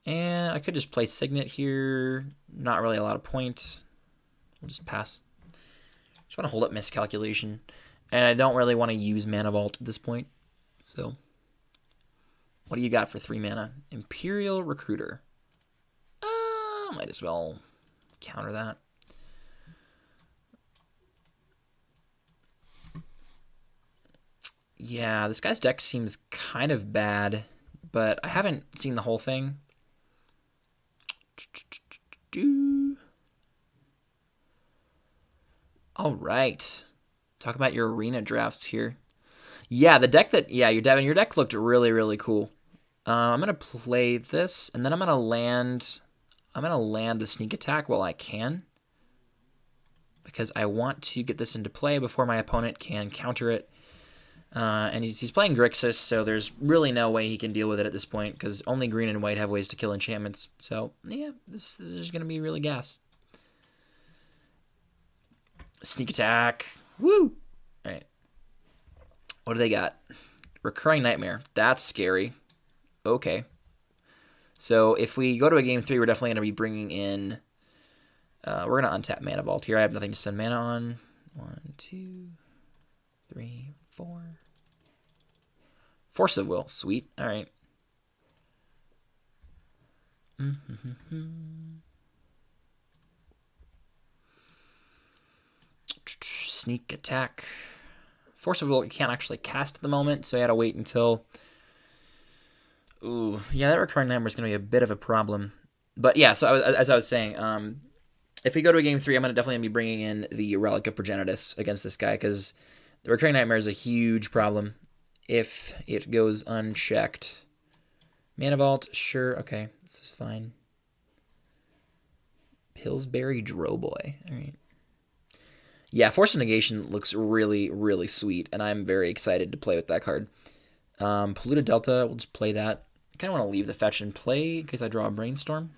And I could just play Signet here. Not really a lot of point. We'll just pass. Just want to hold up Miscalculation. And I don't really want to use Mana Vault at this point. So, what do you got for 3 mana? Imperial Recruiter. Might as well counter that. Yeah, this guy's deck seems kind of bad, but I haven't seen the whole thing. All right. Talk about your arena drafts here. Yeah, the deck that, yeah, your deck looked really, really cool. I'm going to play this, and then I'm going to land the sneak attack while I can, because I want to get this into play before my opponent can counter it. And he's playing Grixis, so there's really no way he can deal with it at this point, because only green and white have ways to kill enchantments. So, yeah, this is going to be really gas. Sneak attack. Woo! All right. What do they got? Recurring Nightmare. That's scary. Okay. So if we go to a game 3, we're definitely going to be bringing in... we're going to untap Mana Vault here. I have nothing to spend mana on. 1, 2, 3, 4. Force of Will. Sweet. All right. Sneak attack. Force of Will you can't actually cast at the moment, so I had to wait until... Ooh, yeah, that recurring number is going to be a bit of a problem. But yeah, so as I was saying, if we go to a game 3, I'm going to definitely be bringing in the Relic of Progenitus against this guy, because the Recurring Nightmare is a huge problem if it goes unchecked. Mana Vault, sure, okay, this is fine. Pillsbury Drowboy, all right. Yeah, Force of Negation looks really, really sweet, and I'm very excited to play with that card. Polluted Delta, we'll just play that. I kind of want to leave the fetch and play in case I draw a Brainstorm.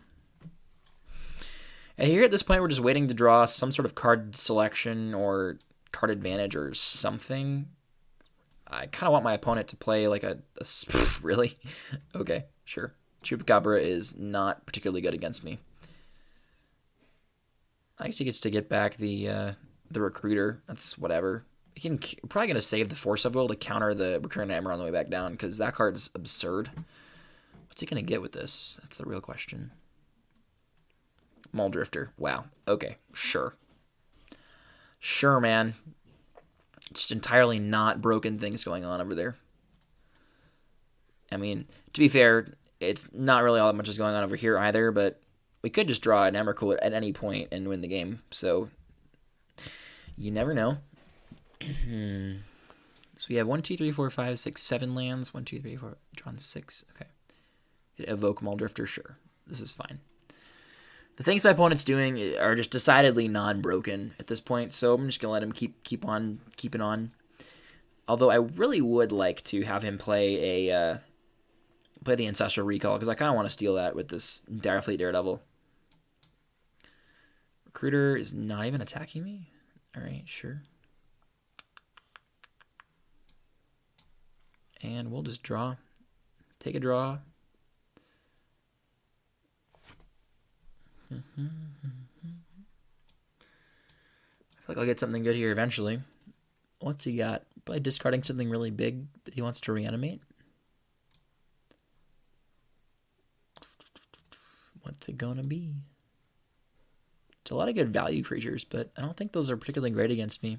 And here at this point, we're just waiting to draw some sort of card selection or card advantage or something. I kind of want my opponent to play like a really? Okay, sure. Chupacabra is not particularly good against me. I guess he gets to get back the Recruiter. That's whatever. We're probably going to save the Force of Will to counter the Recurring Nightmare on the way back down, because that card's absurd. What's he going to get with this? That's the real question. Muldrifter. Wow. Okay. Sure. Sure, man. Just entirely not broken things going on over there. I mean, to be fair, it's not really all that much is going on over here either, but we could just draw an Emrakul at any point and win the game, so you never know. So we have 1, 2, 3, 4, 5, 6, 7 lands. 1, 2, 3, 4. Drawn 6. Okay. Evoke Muldrifter. Sure. This is fine. The things my opponent's doing are just decidedly non-broken at this point, so I'm just gonna let him keep on keeping on. Although I really would like to have him play the Ancestral Recall, because I kind of want to steal that with this Direfleet Daredevil. Recruiter is not even attacking me. All right, sure. And we'll just draw. Take a draw. I feel like I'll get something good here eventually. What's he got? Probably discarding something really big that he wants to reanimate. What's it gonna be? It's a lot of good value creatures, but I don't think those are particularly great against me.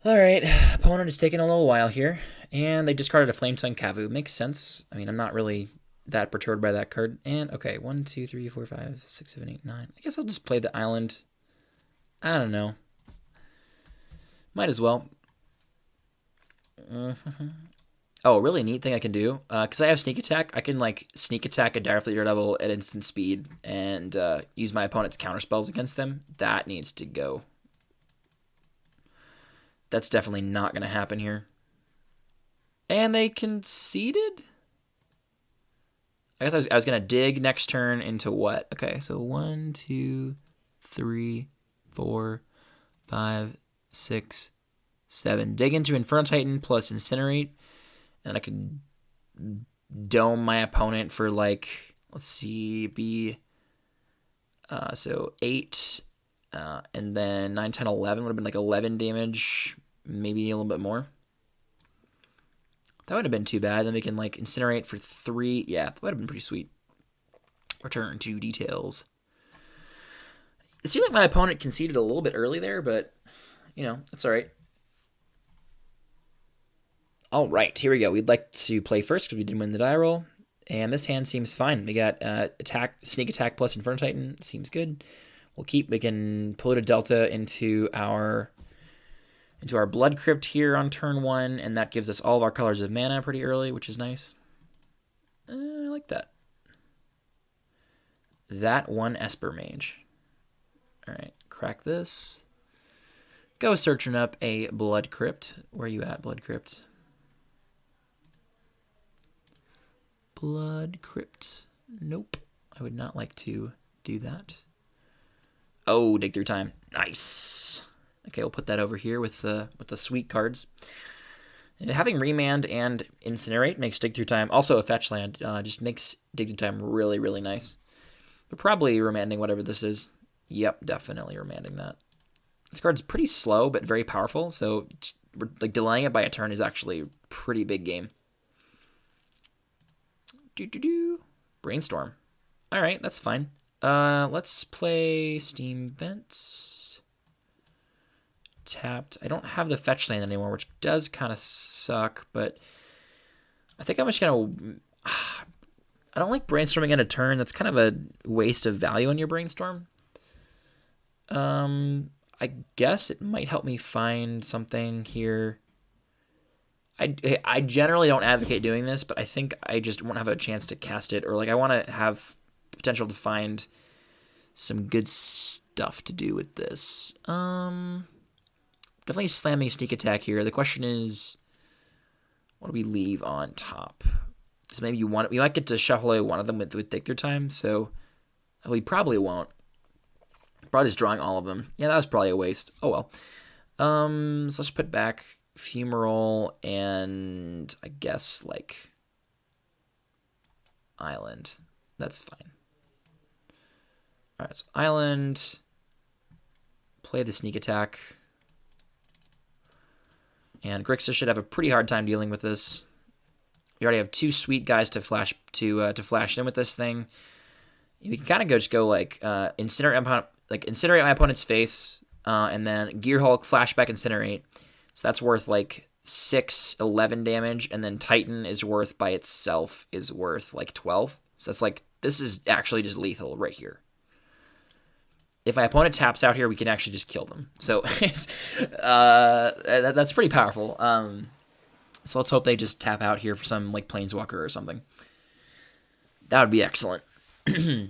All right, opponent is taking a little while here, and they discarded a Flametongue Kavu. Makes sense. I mean, I'm not really that perturbed by that card. And, okay, 1, 2, 3, 4, 5, 6, 7, 8, 9. I guess I'll just play the island. I don't know. Might as well. Oh, a really neat thing I can do, because I have sneak attack, I can like sneak attack a Direfleet Daredevil at instant speed and use my opponent's counter spells against them. That needs to go. That's definitely not going to happen here. And they conceded? I guess I was going to dig next turn into what? Okay, so 1, 2, 3, 4, 5, 6, 7. Dig into Inferno Titan plus Incinerate. And I could dome my opponent for like, let's see, so 8, and then 9, 10, 11 would have been like 11 damage, maybe a little bit more. That would have been too bad. Then we can like Incinerate for 3. Yeah, that would have been pretty sweet. Return to details. It seemed like my opponent conceded a little bit early there, but, you know, that's all right. All right, here we go. We'd like to play first because we didn't win the die roll. And this hand seems fine. We got sneak attack plus Inferno Titan. Seems good. We'll keep. We can pull it a Delta into our Blood Crypt here on turn 1, and that gives us all of our colors of mana pretty early, which is nice. I like that. That one Esper Mage. All right, crack this. Go searching up a Blood Crypt. Where are you at, Blood Crypt? Blood Crypt. Nope. I would not like to do that. Oh, dig through time. Nice. Okay, we'll put that over here with the sweet cards. And having Remand and Incinerate makes dig through time. Also a fetch land just makes dig through time really, really nice. But probably remanding whatever this is. Yep, definitely remanding that. This card's pretty slow but very powerful, so like delaying it by a turn is actually a pretty big game. Brainstorm. All right, that's fine. Let's play Steam Vents. Tapped. I don't have the fetch land anymore, which does kind of suck, but I think I'm just going to... I don't like brainstorming in a turn. That's kind of a waste of value on your brainstorm. I guess it might help me find something here. I generally don't advocate doing this, but I think I just won't have a chance to cast it, or like I want to have the potential to find some good stuff to do with this. Definitely slamming sneak attack here. The question is, what do we leave on top? So maybe we might get to shuffle away one of them with dig through time, so we probably won't. Probably just drawing all of them. Yeah, that was probably a waste. Oh well. So let's put back Fumarole and I guess like Island. That's fine. Alright, so Island. Play the sneak attack. And Grixis should have a pretty hard time dealing with this. We already have 2 sweet guys to flash in with this thing. We can kind of just go like incinerate my opponent's face, and then Gear Hulk, flashback, incinerate. So that's worth like 6, 11 damage, and then Titan is worth by itself is worth like 12. So that's like, this is actually just lethal right here. If my opponent taps out here, we can actually just kill them. So that's pretty powerful. So let's hope they just tap out here for some like Planeswalker or something. That would be excellent. Of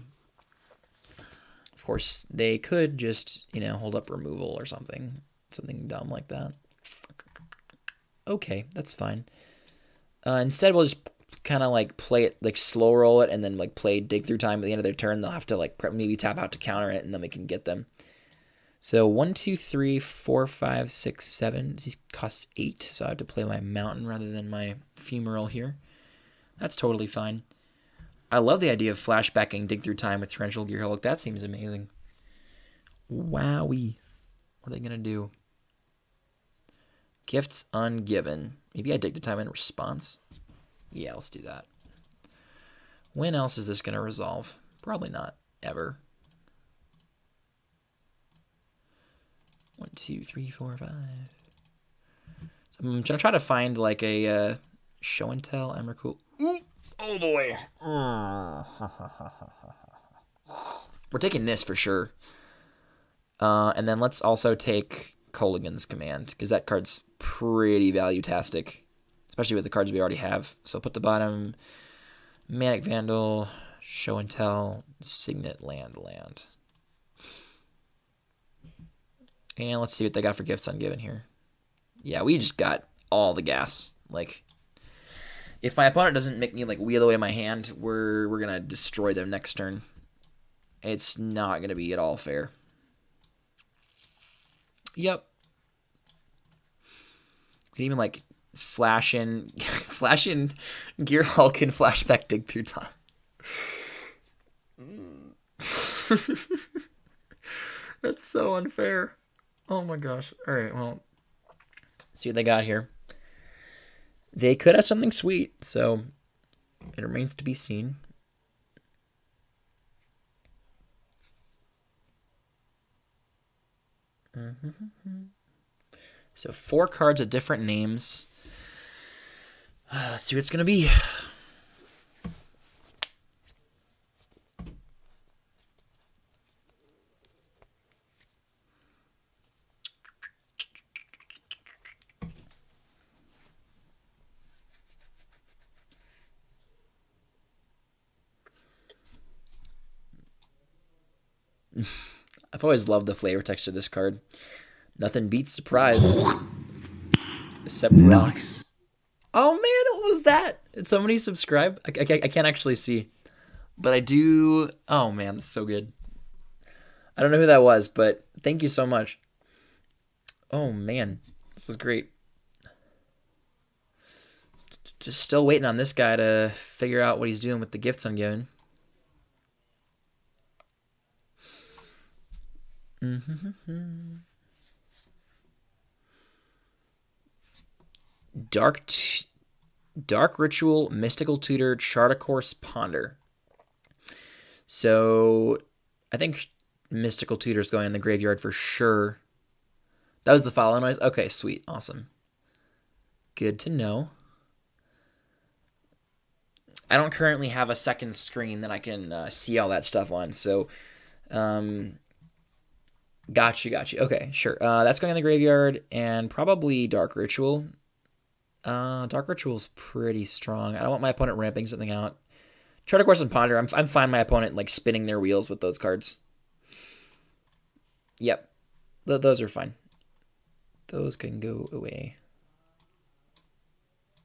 course, they could just, hold up removal or something. Something dumb like that. Okay, that's fine. Instead, we'll just kind of like play it, like slow roll it, and then like play dig through time at the end of their turn. They'll have to like maybe tap out to counter it, and then we can get them. So 1, 2, 3, 4, 5, 6, 7. These cost 8, so I have to play my mountain rather than my Fumarole here. That's totally fine. I love the idea of flashbacking dig through time with Torrential Gear Hulk. That seems amazing. Wowie. What are they gonna do? Gifts ungiven. Maybe I dig through time in response. Yeah, let's do that. When else is this gonna resolve? Probably not ever. 1, 2, 3, 4, 5. So I'm gonna try to find like a show and tell Emrakul. Ooh, oh boy. We're taking this for sure. And then let's also take Kolaghan's Command, because that card's pretty value-tastic. especially with the cards we already have. So put the bottom, Manic Vandal, Show and Tell, Signet, Land. And let's see what they got for Gifts Ungiven here. Yeah, we just got all the gas. Like, if my opponent doesn't make me like wheel away my hand, we're gonna destroy them next turn. It's not gonna be at all fair. Yep. You can even like flash in Gear Hulk and flashback dig through time. That's so unfair. Oh my gosh. All right, well, see what they got here. They could have something sweet, so it remains to be seen. So 4 cards with different names. Let's see what it's going to be. I've always loved the flavor text of this card. Nothing beats surprise. Except rocks. Oh man, what was that? Did somebody subscribe? I can't actually see. But I do. Oh man, that's so good. I don't know who that was, but thank you so much. Oh man, this is great. Just still waiting on this guy to figure out what he's doing with the Gifts Ungiven. Dark Ritual, Mystical Tutor, Chartacourse, Ponder. So I think Mystical Tutor is going in the graveyard for sure. That was the follow noise? Okay, sweet. Awesome. Good to know. I don't currently have a second screen that I can see all that stuff on, so got you. Okay, sure. That's going in the graveyard, and probably Dark Ritual. Dark Ritual's pretty strong. I don't want my opponent ramping something out. Chartacourse and Ponder, I'm fine my opponent like spinning their wheels with those cards. Yep. Those are fine. Those can go away.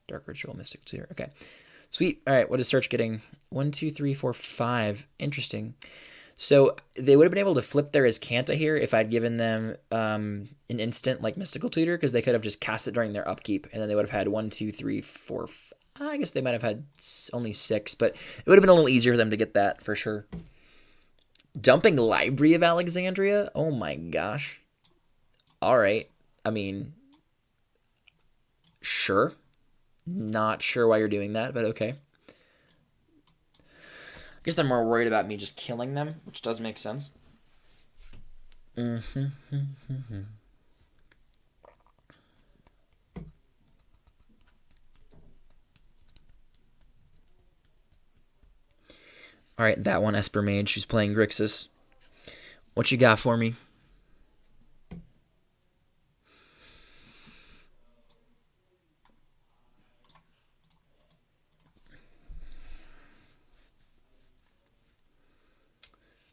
Dark Ritual, Mystic Tutor. Okay. Sweet. All right, what is Search getting? 1, 2, 3, 4, 5. Interesting. So they would have been able to flip their Azcanta here if I'd given them an instant like Mystical Tutor, because they could have just cast it during their upkeep, and then they would have had 1, 2, 3, 4. I guess they might have had only 6, but it would have been a little easier for them to get that for sure. Dumping Library of Alexandria? Oh my gosh. All right. I mean, sure. Not sure why you're doing that, but okay. I guess they're more worried about me just killing them, which does make sense. All right, that one, Esper Mage, who's playing Grixis. What you got for me?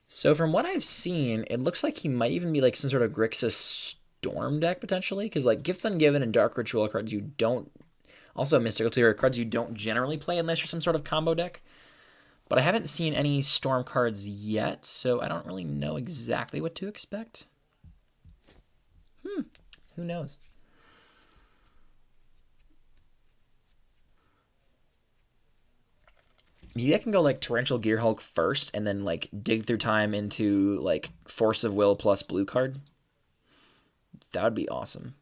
So from what I've seen, it looks like he might even be like some sort of Grixis Storm deck potentially, because like Gifts Ungiven and Dark Ritual are cards you don't, also Mystical Tutor are cards you don't generally play unless you're some sort of combo deck. But I haven't seen any Storm cards yet, so I don't really know exactly what to expect. Who knows? Maybe I can go like Torrential Gear Hulk first and then like dig through time into like Force of Will plus blue card. That would be awesome.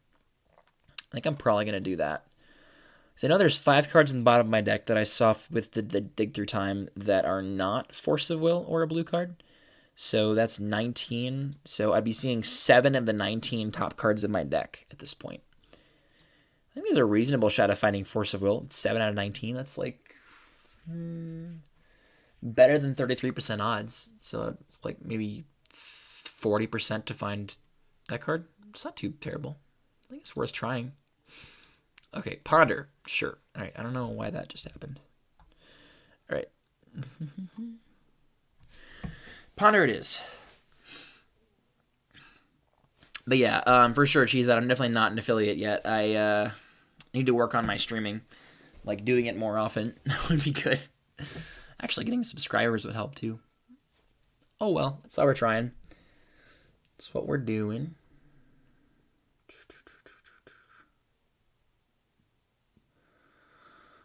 I think I'm probably going to do that. I know there's 5 cards in the bottom of my deck that I saw with the dig through time that are not Force of Will or a blue card. So that's 19. So I'd be seeing 7 of the 19 top cards of my deck at this point. I think there's a reasonable shot of finding Force of Will. 7 out of 19. That's like better than 33% odds. So it's like maybe 40% to find that card. It's not too terrible. I think it's worth trying. Okay, ponder. Sure. All right. I don't know why that just happened. All right. Ponder it is. But yeah, for sure, Cheese That I'm definitely not an affiliate yet. I need to work on my streaming, like doing it more often. That would be good. Actually, getting subscribers would help too. Oh well, that's how we're trying. That's what we're doing.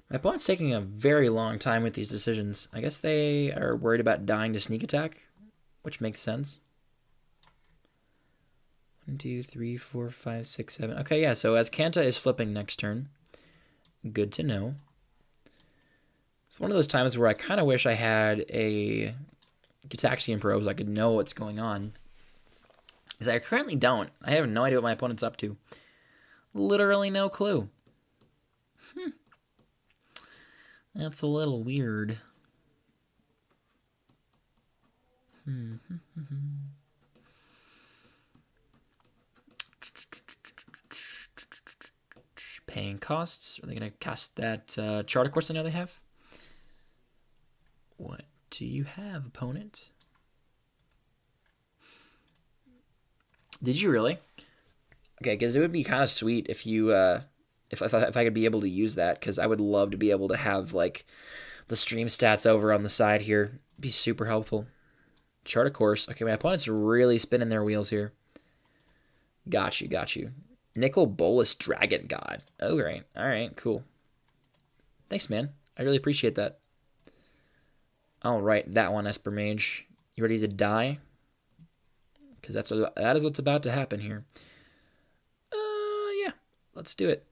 My opponent's taking a very long time with these decisions. I guess they are worried about dying to sneak attack, which makes sense. 1, 2, 3, 4, 5, 6, 7. Okay, yeah, so as Kanta is flipping next turn, good to know. It's one of those times where I kind of wish I had a Gitaxian Probe so I could know what's going on. Because I currently don't. I have no idea what my opponent's up to. Literally no clue. That's a little weird. Paying costs. Are they going to cast that Charter Course I know they have? What do you have, opponent? Did you really? Okay, because it would be kind of sweet if you, if I could be able to use that, because I would love to be able to have like the stream stats over on the side here. It'd be super helpful. Chart a course. Okay, my opponent's really spinning their wheels here. Got you, got you. Nicol Bolas Dragon God. Oh, great. All right, cool. Thanks, man. I really appreciate that. All right, that one, Esper Mage. You ready to die? Because that is what's about to happen here. Yeah. Let's do it.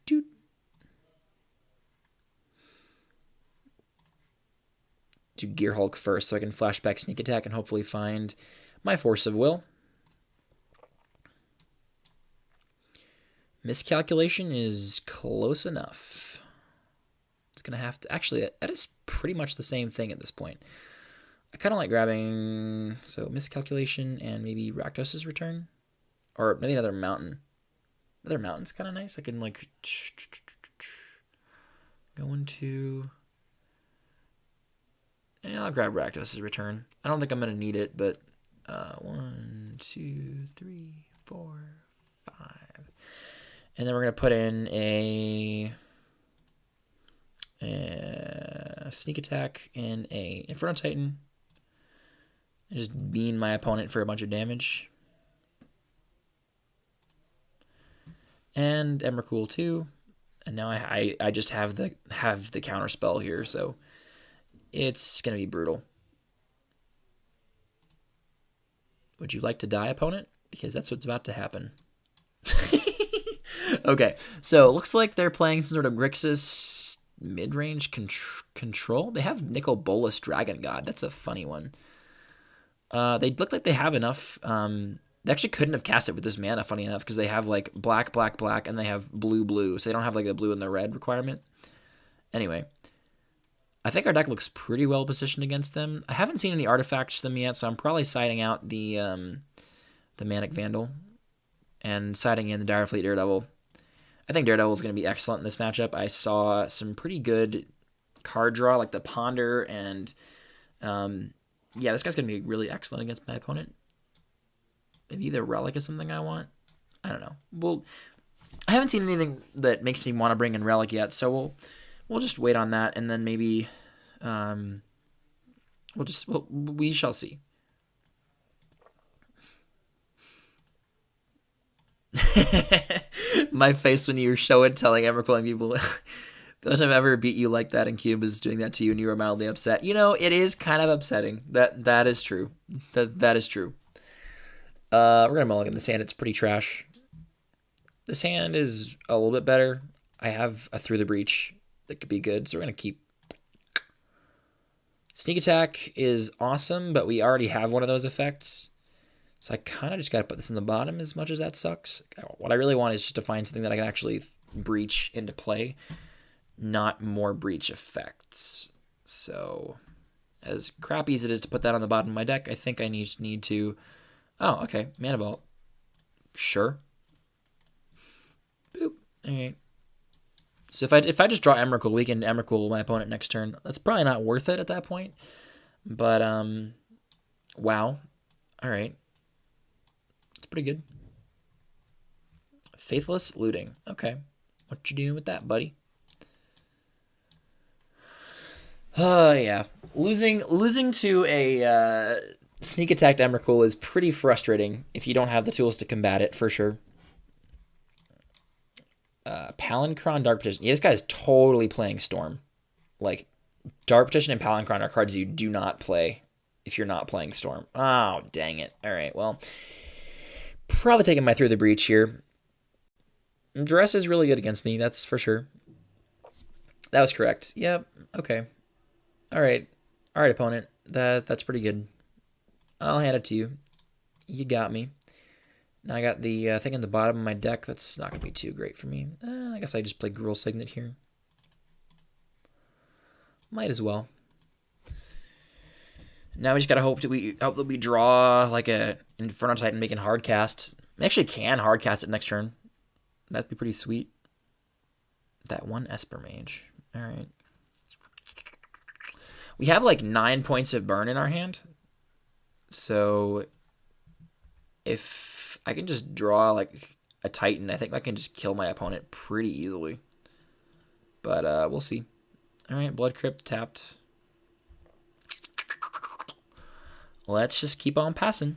Dude. Do Gear Hulk first so I can flashback sneak attack and hopefully find my Force of Will. Miscalculation is close enough. It's going to have to... Actually, that is pretty much the same thing at this point. I kind of like grabbing... So, Miscalculation and maybe Rakdos' Return. Or maybe another mountain. Another mountain's kind of nice. I can, like... Go into... And I'll grab Rakdos' Return. I don't think I'm going to need it, but... 1, 2, 3, 4, 5... And then we're going to put in a sneak attack and a Inferno Titan. And just bean my opponent for a bunch of damage. And Emrakul too. And now I just have the counter spell here, so it's going to be brutal. Would you like to die, opponent? Because that's what's about to happen. Okay, so it looks like they're playing some sort of Grixis mid-range control. They have Nicol Bolas Dragon God. That's a funny one. They look like they have enough. They actually couldn't have cast it with this mana, funny enough, because they have like black, black, black, and they have blue, blue. So they don't have like the blue and the red requirement. Anyway, I think our deck looks pretty well positioned against them. I haven't seen any artifacts to them yet, so I'm probably siding out the Manic Vandal and siding in the Direfleet Daredevil. I think Daredevil is going to be excellent in this matchup. I saw some pretty good card draw, like the Ponder, and yeah, this guy's going to be really excellent against my opponent. Maybe the Relic is something I want. I don't know. Well, I haven't seen anything that makes me want to bring in Relic yet, so we'll just wait on that, and then maybe we shall see. My face when you show it telling Emrakul people the only time I've ever beat you like that in Cube is doing that to you and you were mildly upset. You know, it is kind of upsetting. That is true. That is true. We're gonna mulligan this hand. It's pretty trash. This hand is a little bit better. I have a Through the Breach that could be good, so we're gonna keep. Sneak Attack is awesome, but we already have one of those effects. So I kind of just got to put this in the bottom as much as that sucks. What I really want is just to find something that I can actually breach into play, not more breach effects. So as crappy as it is to put that on the bottom of my deck, I think I need to... Oh, okay. Mana Vault. Sure. Alright. So if I just draw Emrakul, we can Emrakul my opponent next turn. That's probably not worth it at that point. But, wow. Alright. It's pretty good. Faithless Looting. Okay. What you doing with that, buddy? Yeah. Losing to a sneak attacked Emrakul is pretty frustrating if you don't have the tools to combat it, for sure. Palancron, Dark Petition. Yeah, this guy's totally playing Storm. Like, Dark Petition and Palancron are cards you do not play if you're not playing Storm. Oh, dang it. Alright, well, probably taking my Through the Breach here. Dress is really good against me, that's for sure. That was correct. Yep, okay. Alright. Alright, opponent. That's pretty good. I'll hand it to you. You got me. Now I got the thing in the bottom of my deck. That's not going to be too great for me. I guess I just play Gruul Signet here. Might as well. Now we just gotta hope that we draw like a Inferno Titan making hard cast. We actually can hard cast it next turn. That'd be pretty sweet. That one Esper Mage. Alright. We have like 9 points of burn in our hand. So if I can just draw like a Titan, I think I can just kill my opponent pretty easily. But we'll see. Alright, Blood Crypt tapped. Let's just keep on passing.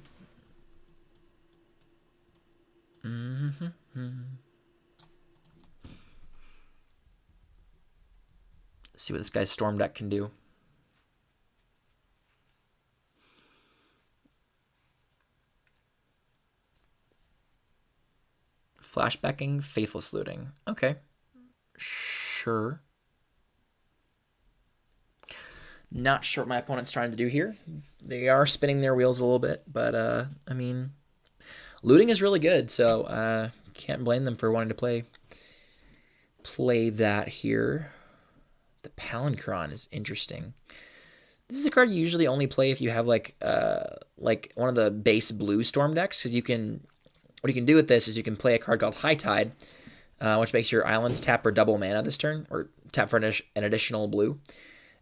See what this guy's Storm deck can do. Flashbacking, Faithless Looting. Okay. Sure. Not sure what my opponent's trying to do here. They are spinning their wheels a little bit, but, I mean, looting is really good, so can't blame them for wanting to play that here. The Palancron is interesting. This is a card you usually only play if you have, like one of the base blue Storm decks, because what you can do with this is you can play a card called High Tide, which makes your islands tap for double mana this turn, or tap for an additional blue.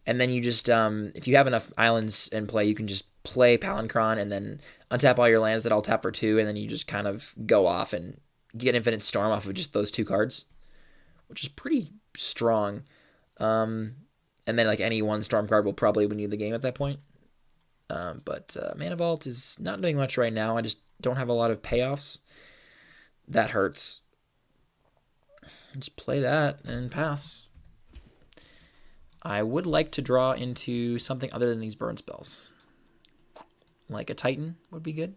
And then you just, if you have enough islands in play, you can just play Palancron and then untap all your lands that all tap for 2, and then you just kind of go off and get Infinite Storm off of just those 2 cards, which is pretty strong. And then like any one Storm card will probably win you the game at that point. But Mana Vault is not doing much right now. I just don't have a lot of payoffs. That hurts. Just play that and pass. I would like to draw into something other than these burn spells. Like a Titan would be good.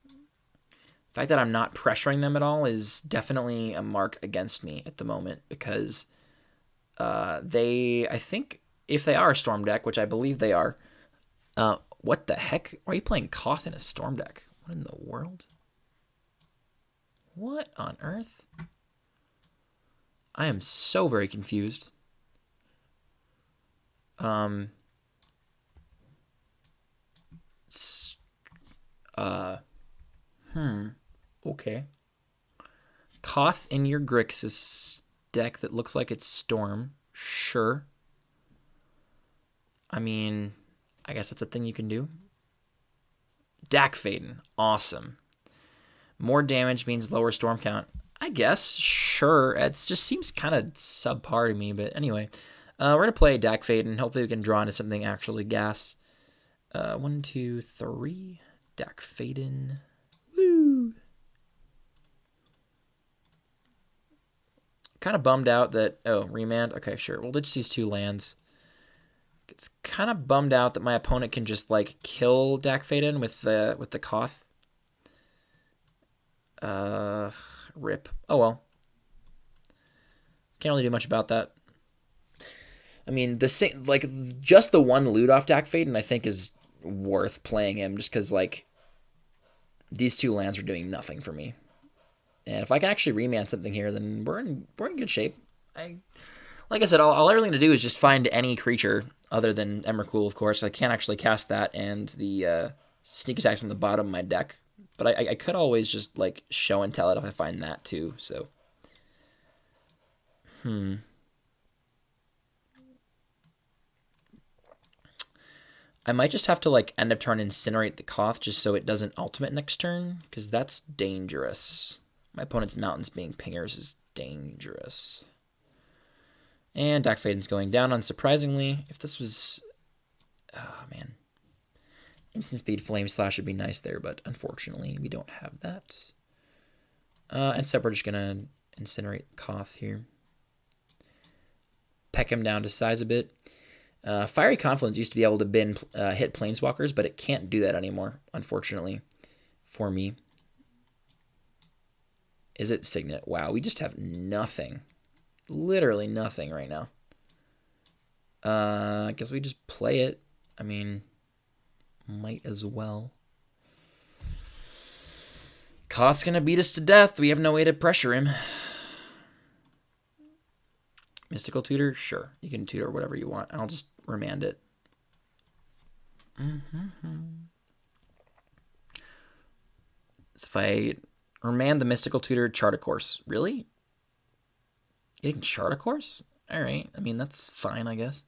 The fact that I'm not pressuring them at all is definitely a mark against me at the moment, because I think, if they are a Storm deck, which I believe they are, what the heck? Why are you playing Koth in a Storm deck? What in the world? What on earth? I am so very confused. Okay. Koth in your Grixis deck that looks like it's Storm. Sure. I mean, I guess that's a thing you can do. Dak Faden. Awesome. More damage means lower Storm count. I guess. Sure. It just seems kind of subpar to me, but anyway. We're going to play Dak Faden. Hopefully we can draw into something actually gas. 1, 2, 3. Dak Faden. Woo! Kind of bummed out that... Oh, remand? Okay, sure. We'll ditch these 2 lands. It's kind of bummed out that my opponent can just, like, kill Dak Faden with the Koth. Rip. Oh, well. Can't really do much about that. I mean, just the one loot off Dak Faden, I think, is worth playing him, just because, like, these 2 lands are doing nothing for me. And if I can actually remand something here, then we're in good shape. Like I said, all I really need to do is just find any creature other than Emrakul, of course. I can't actually cast that, and the sneak attacks on the bottom of my deck But I could always just, like, show and tell it if I find that, too, so. I might just have to, like, end of turn incinerate the Koth just so it doesn't ultimate next turn, because that's dangerous. My opponent's mountains being pingers is dangerous. And Dark Faden's going down, unsurprisingly. If this was... Oh, man. Instant speed Flame Slash would be nice there, but unfortunately we don't have that. Instead, we're just going to incinerate Koth here. Peck him down to size a bit. Fiery Confluence used to be able to hit Planeswalkers, but it can't do that anymore, unfortunately, for me. Is it Signet? Wow, we just have nothing. Literally nothing right now. I guess we just play it. I mean, might as well. Koth's going to beat us to death. We have no way to pressure him. Mystical Tutor? Sure. You can tutor whatever you want. I'll just remand it. So if I remand the Mystical Tutor, chart a course. Really? You can chart a course? Alright. I mean, that's fine, I guess.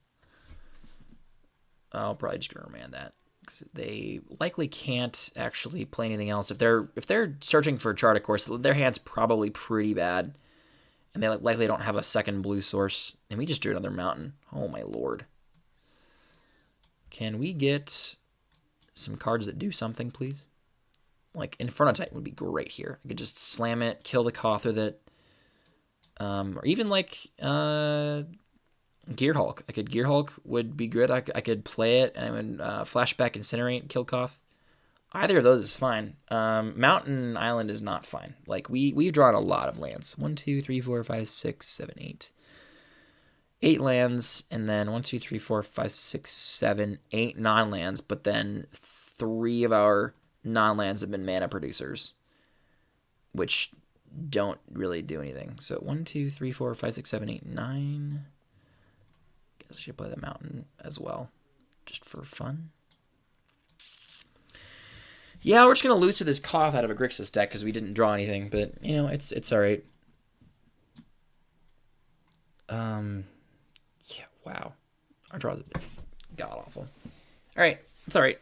I'll probably just gonna remand that. Because they likely can't actually play anything else. If they're searching for a chart a course, their hand's probably pretty bad. And they likely don't have a second blue source. And we just drew another mountain. Oh, my lord. Can we get some cards that do something, please? Like, Inferno Titan would be great here. I could just slam it, kill the Koth with it. Or even, like, Gear Hulk. Gear Hulk would be good. I could play it, and I would flashback, incinerate, kill Koth. Either of those is fine. Mountain Island is not fine. Like, we've drawn a lot of lands. 1, 2, 3, 4, 5, 6, 7, 8. 8 lands, and then 1, 2, 3, 4, 5, 6, 7, 8 non-lands, but then 3 of our non-lands have been mana producers, which don't really do anything. So 1, 2, 3, 4, 5, 6, 7, 8, 9. Guess I should play the mountain as well, just for fun. Yeah, we're just going to lose to this Koth out of a Grixis deck because we didn't draw anything, but, you know, it's all right. Yeah, wow. Our draws have been god-awful. All right, it's all right.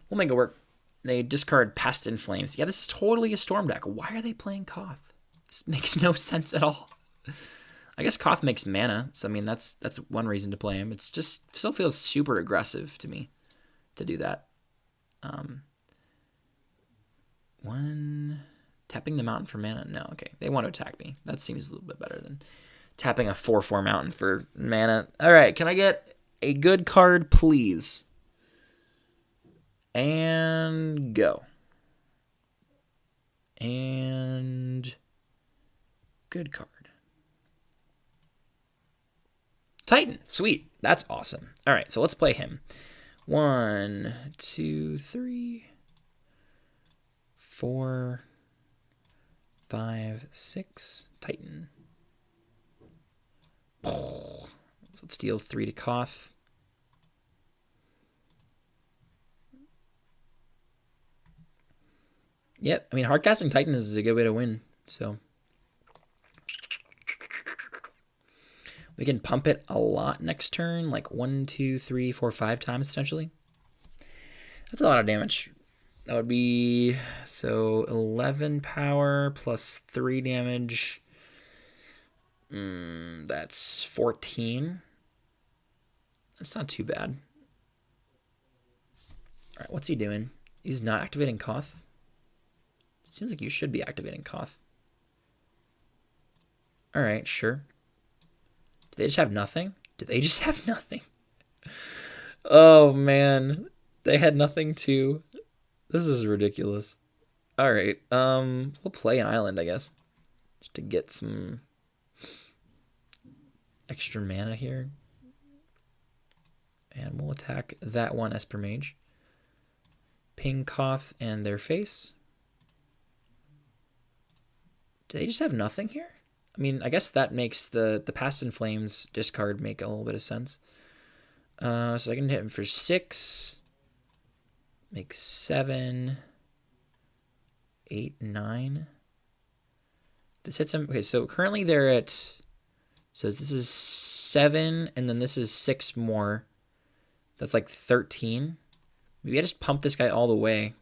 We'll make it work. They discard Past in Flames. Yeah, this is totally a Storm deck. Why are they playing Koth? This makes no sense at all. I guess Koth makes mana, so, I mean, that's one reason to play him. It's just still feels super aggressive to me to do that. Tapping the mountain for mana? No, okay. They want to attack me. That seems a little bit better than tapping a 4/4 mountain for mana. All right, can I get a good card, please? And go. And good card. Titan. Sweet. That's awesome. All right, so let's play him. 1, 2, 3, 4, 5, 6. Titan. So let's deal 3 to Koth. Yep, I mean, hardcasting Titan is a good way to win, so. We can pump it a lot next turn, like 1, 2, 3, 4, 5 times, essentially. That's a lot of damage. That would be, so 11 power plus 3 damage. That's 14. That's not too bad. All right, what's he doing? He's not activating Koth? Seems like you should be activating Koth. All right, sure. Do they just have nothing? Do they just have nothing? Oh, man. They had nothing too. This is ridiculous. All right. We'll play an island, I guess. Just to get some extra mana here. And we'll attack that one Esper Mage. Ping Koth and their face. Do they just have nothing here? I mean, I guess that makes the Past in Flames discard make a little bit of sense. So I can hit him for 6. Make 7. 8, 9. This hits him. Okay, so currently they're at... So this is 7, and then this is 6 more. That's like 13. Maybe I just pump this guy all the way.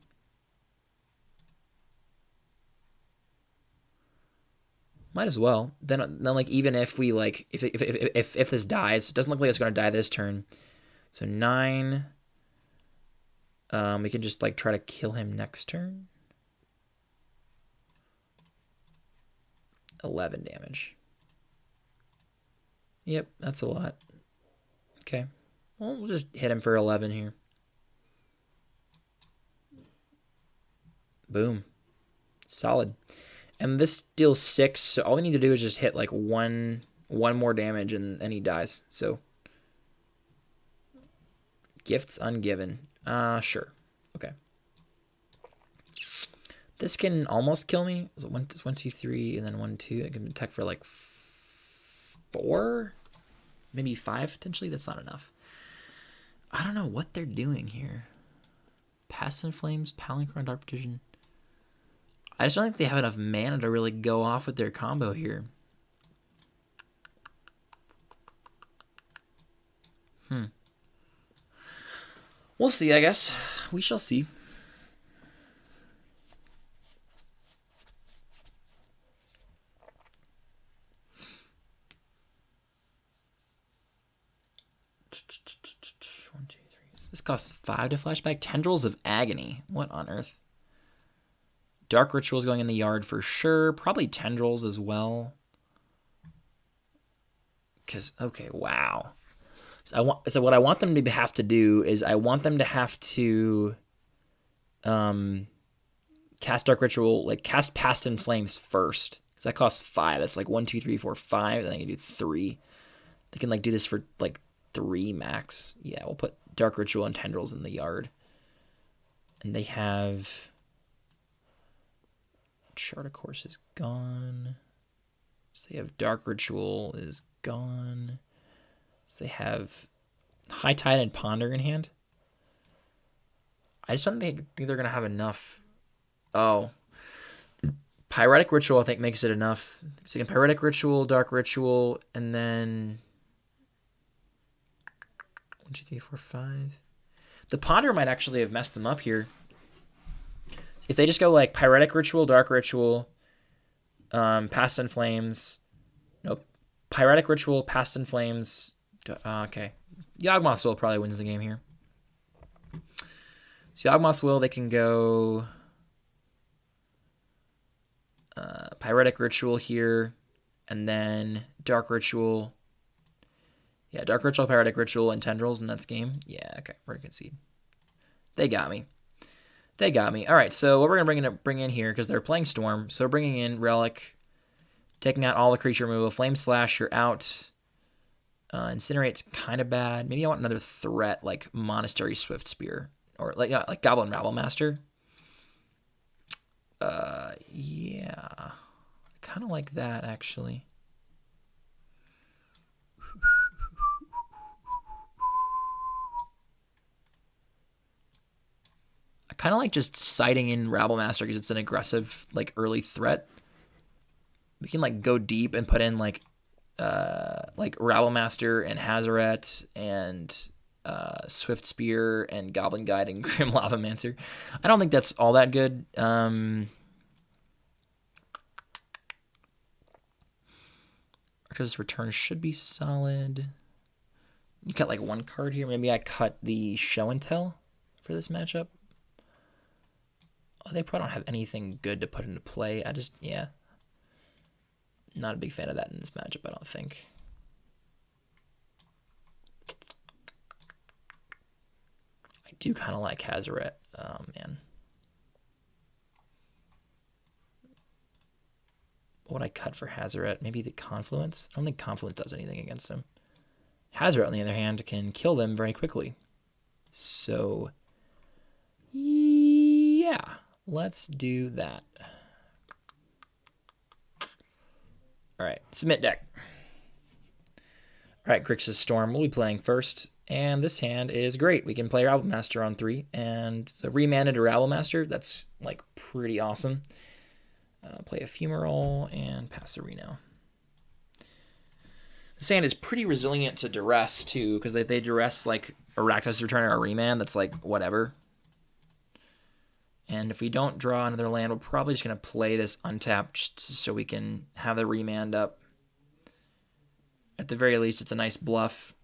Might as well. Then like even if we like if this dies, it doesn't look like it's gonna die this turn. So 9. We can just like try to kill him next turn. 11 damage. Yep, that's a lot. Okay. Well, we'll just hit him for 11 here. Boom. Solid. And this deals 6, so all we need to do is just hit like one more damage and he dies. So gifts ungiven. Sure. Okay. This can almost kill me. So 1, 2, 3, and then 1, 2. I can attack for like 4, maybe 5 potentially. That's not enough. I don't know what they're doing here. Pass in Flames, Palinchron, Dark Petition. I just don't think they have enough mana to really go off with their combo here. We'll see, I guess. We shall see. This costs 5 to flashback. Tendrils of Agony. What on earth? Dark Rituals going in the yard for sure. Probably Tendrils as well. Because, okay, wow. So what I want them to have to do is I want them to have to cast Dark Ritual, like cast Past in Flames first. Because that costs 5. That's like 1, 2, 3, 4, 5. Then they can do 3. They can like do this for like 3 max. Yeah, we'll put Dark Ritual and Tendrils in the yard. And they have... Chart of Course is gone. So they have Dark Ritual is gone. So they have High Tide and Ponder in hand. I just don't think they're going to have enough. Oh. Pyretic Ritual, I think, makes it enough. So you can Pyretic Ritual, Dark Ritual, and then... 1, 2, 3, 4, 5. The Ponder might actually have messed them up here. If they just go like Pyretic Ritual, Dark Ritual, Past in Flames. Nope. Pyretic Ritual, Past in Flames. Okay. Yawgmoth's Will probably wins the game here. So Yawgmoth's Will, they can go Pyretic Ritual here, and then Dark Ritual. Yeah, Dark Ritual, Pyretic Ritual, and Tendrils, and that's game. Yeah, okay, we're gonna concede. They got me. They got me. All right, so what we're going to bring in here, because they're playing Storm, so we're bringing in Relic, taking out all the creature removal. Flame Slash, you're out. Incinerate's kind of bad. Maybe I want another threat, like Monastery Swift Spear, or like Goblin Rabble Master. Yeah. I kind of like that, actually. I kind of like just sighting in Rabble Master because it's an aggressive, like, early threat. We can, like, go deep and put in, like Rabble Master and Hazaret and Swift Spear and Goblin Guide and Grim Lavamancer. I don't think that's all that good. Archer's Return should be solid. You cut, like, one card here. Maybe I cut the Show and Tell for this matchup. Oh, they probably don't have anything good to put into play. Yeah. Not a big fan of that in this matchup, I don't think. I do kind of like Hazaret. Oh, man. What would I cut for Hazaret? Maybe the Confluence? I don't think Confluence does anything against him. Hazaret, on the other hand, can kill them very quickly. So, yeah. Let's do that. All right, submit deck. All right, Grixis Storm. We'll be playing first. And this hand is great. We can play Rabble Master on 3, and the remana to Rabble Master, that's like pretty awesome. Play Ephemeral and pass a Reno. This hand is pretty resilient to duress too, because if they duress like a Rakdos Return or a Remand, that's like whatever. And if we don't draw another land, we're probably just going to play this untapped so we can have the remand up. At the very least, it's a nice bluff.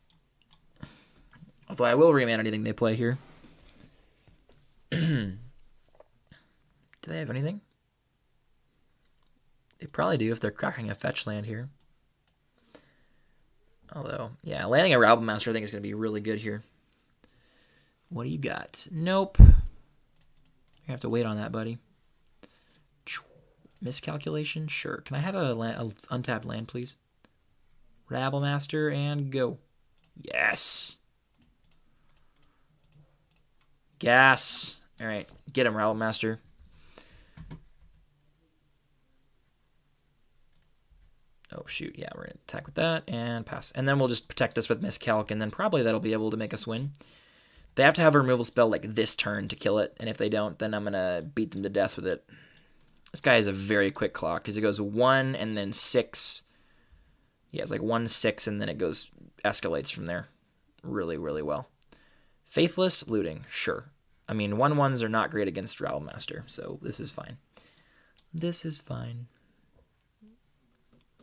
Although I will remand anything they play here. Do they have anything? They probably do if they're cracking a fetch land here. Although, yeah, landing a Rabble Master I think is going to be really good here. What do you got? Nope. You have to wait on that, buddy. Miscalculation? Sure. Can I have a untapped land, please? Rabble Master and go. Yes. Gas. All right. Get him, Rabble Master. Oh, shoot. Yeah, we're going to attack with that and pass. And then we'll just protect this with Miscalc, and then probably that'll be able to make us win. They have to have a removal spell like this turn to kill it, and if they don't, then I'm going to beat them to death with it. This guy has a very quick clock, because it goes 1 and then 6. Yeah, it's like 1, 6, and then it goes, escalates from there. Really, really well. Faithless, looting, sure. I mean, 1/1s are not great against Rabble Master, so this is fine. This is fine.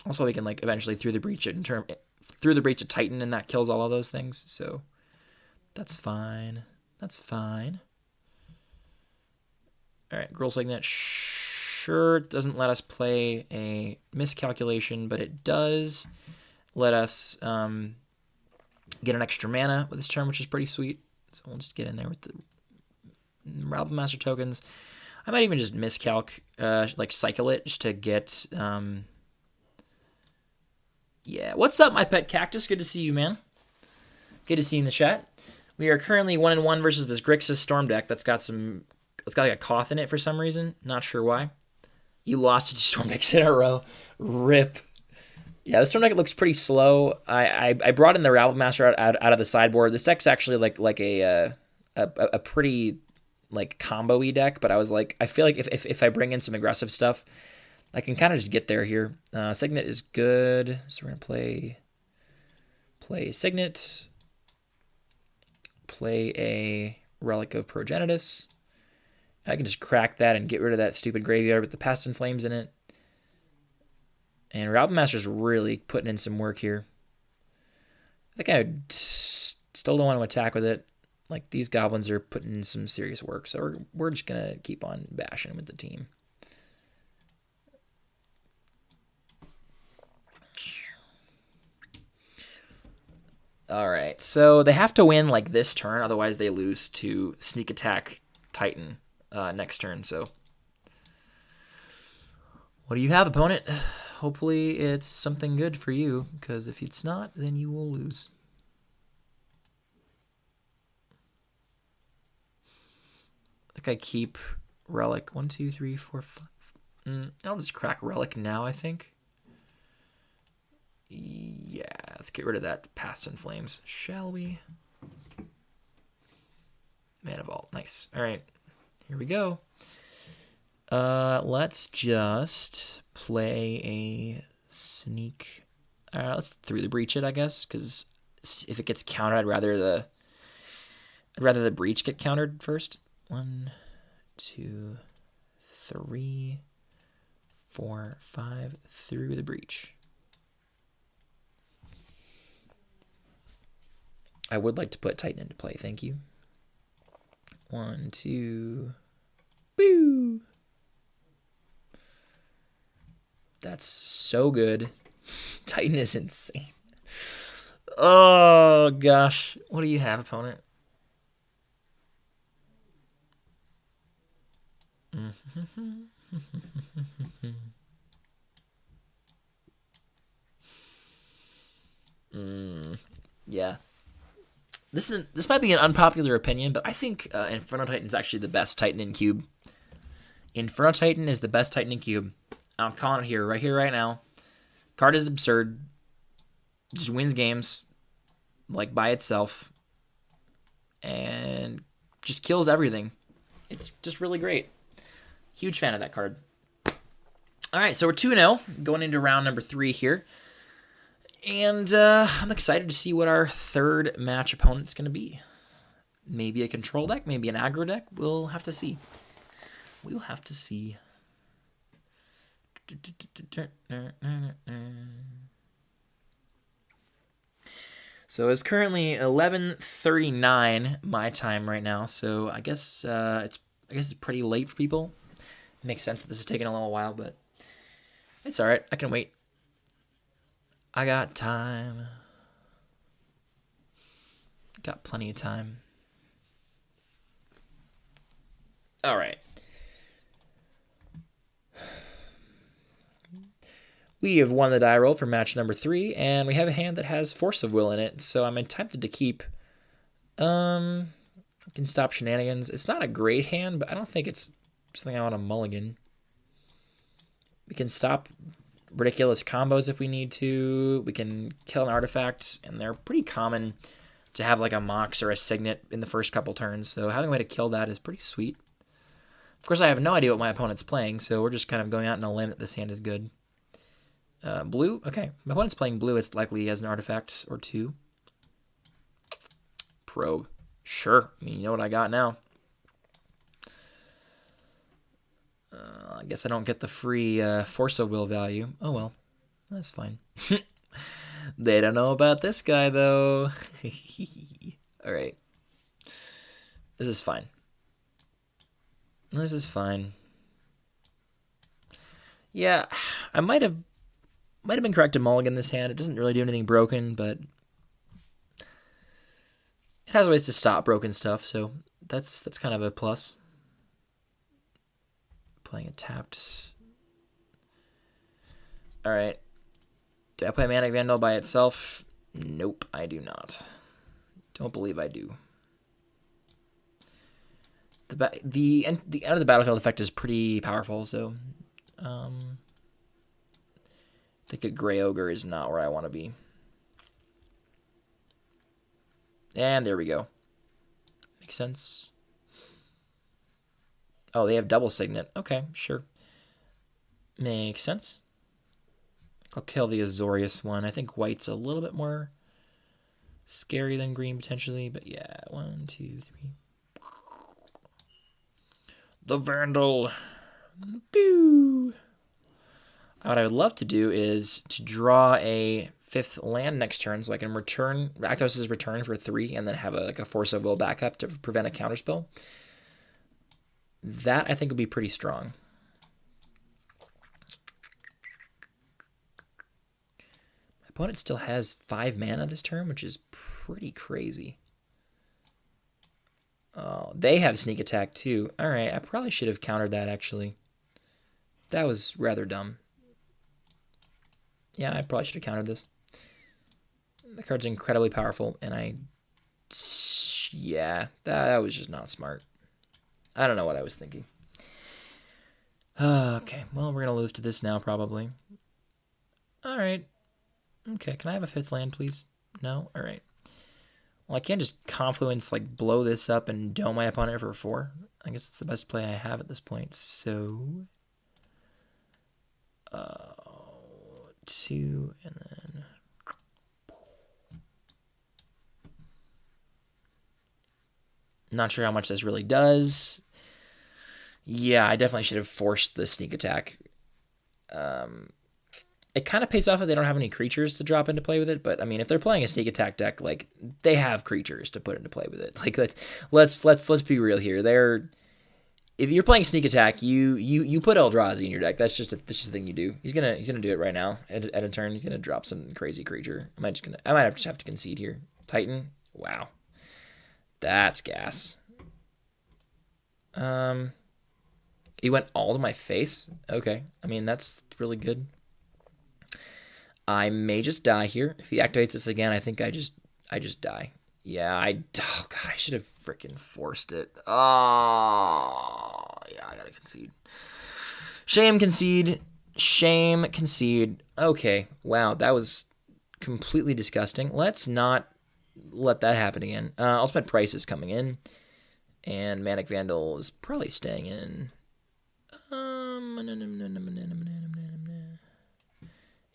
Also, we can like eventually through the breach a Titan, and that kills all of those things. So that's fine. That's fine. All right, Girl Signet. Sure, it doesn't let us play a Miscalculation, but it does let us get an extra mana with this turn, which is pretty sweet. So we'll just get in there with the Rabble Master tokens. I might even just Miscalc, like cycle it just to get. Yeah, what's up, my pet cactus? Good to see you, man. Good to see you in the chat. We are currently 1-1 versus this Grixis Storm deck that's got like a Koth in it for some reason. Not sure why. You lost to two Storm decks in a row. Rip. Yeah, this Storm deck looks pretty slow. I brought in the Rabble Master out of the sideboard. This deck's actually like a pretty like combo-y deck, but I was like, I feel like if I bring in some aggressive stuff, I can kind of just get there here. Signet is good, so we're gonna play Signet, play a Relic of Progenitus. I can just crack that and get rid of that stupid graveyard with the Past in Flames in it. And Rabble Master's really putting in some work here. I think I still don't want to attack with it. Like, these goblins are putting in some serious work, so we're just going to keep on bashing with the team. All right, so they have to win like this turn, otherwise they lose to Sneak Attack Titan next turn. So, what do you have, opponent? Hopefully it's something good for you, because if it's not, then you will lose. I think I keep Relic. 1, 2, 3, 4, 5. I'll just crack Relic now, I think. Yeah, let's get rid of that Past in Flames, shall we? Mana Vault, nice. All right, here we go. Let's just play a sneak. Let's through the breach it, I guess, because if it gets countered, I'd rather the breach get countered first. 1, 2, 3, 4, 5 through the breach. I would like to put Titan into play, thank you. 1, 2, boo! That's so good. Titan is insane. Oh, gosh. What do you have, opponent? Yeah. This might be an unpopular opinion, but I think Inferno Titan's actually the best Titan in Cube. Inferno Titan is the best Titan in Cube. I'm calling it right here, right now. Card is absurd. Just wins games, like, by itself. and just kills everything. It's just really great. Huge fan of that card. All right, so we're 2-0 going into round number 3 here. And I'm excited to see what our third match opponent's going to be. Maybe a control deck, maybe an aggro deck. We'll have to see. We'll have to see. So it's currently 11:39 my time right now. So I guess it's pretty late for people. It makes sense that this is taking a little while, but it's all right. I can wait. I got time. Got plenty of time. All right. We have won the die roll for match number 3, and we have a hand that has Force of Will in it, so I'm tempted to keep. Can stop shenanigans. It's not a great hand, but I don't think it's something I want to mulligan. We can stop ridiculous combos if we need to. We can kill an artifact, and they're pretty common to have like a Mox or a Signet in the first couple turns, so having a way to kill that is pretty sweet. Of course, I have no idea what my opponent's playing, so we're just kind of going out on a limb that this hand is good. Blue? Okay. My opponent's playing blue. It's likely he has an artifact or 2. Probe. Sure. I mean, you know what I got now. I guess I don't get the free Force of Will value. Oh, well. That's fine. They don't know about this guy, though. All right. This is fine. This is fine. Yeah, I might have been correct to mulligan this hand. It doesn't really do anything broken, but it has ways to stop broken stuff, so that's kind of a plus. Playing a tapped. All right. Do I play Manic Vandal by itself? Nope, I do not. Don't believe I do. The end of the battlefield effect is pretty powerful, so I think a Grey Ogre is not where I want to be. And there we go. Makes sense. Oh, they have double Signet. Okay, sure. Makes sense. I'll kill the Azorius one. I think white's a little bit more scary than green, potentially. But yeah, 1, 2, 3. The Vandal. Boo. What I would love to do is to draw a 5th land next turn so I can return Rakdos's return for 3 and then have a Force of Will backup to prevent a counterspell. That I think would be pretty strong. My opponent still has 5 mana this turn, which is pretty crazy. Oh, they have sneak attack too. All right, I probably should have countered that actually. That was rather dumb. Yeah, I probably should have countered this. The card's incredibly powerful, and yeah, that was just not smart. I don't know what I was thinking. Okay, well, we're going to lose to this now, probably. All right. Okay, can I have a 5th land, please? No? All right. Well, I can't just Confluence, like, blow this up and dome my opponent for 4. I guess it's the best play I have at this point, so... 2, and then... Not sure how much this really does. Yeah, I definitely should have forced the sneak attack. It kind of pays off if they don't have any creatures to drop into play with it, but I mean, if they're playing a sneak attack deck, like they have creatures to put into play with it. Like let's be real here. If you're playing sneak attack, you put Eldrazi in your deck. That's just a thing you do. He's gonna do it right now at a turn. He's gonna drop some crazy creature. I might have to concede here. Titan. Wow, that's gas. He went all to my face. Okay, I mean that's really good. I may just die here. If he activates this again, I think I just die. Yeah, oh god, I should have freaking forced it. Oh, yeah, I gotta concede. Shame concede. Shame concede. Okay, wow, that was completely disgusting. Let's not let that happen again. Ultimate Price is coming in, and Manic Vandal is probably staying in.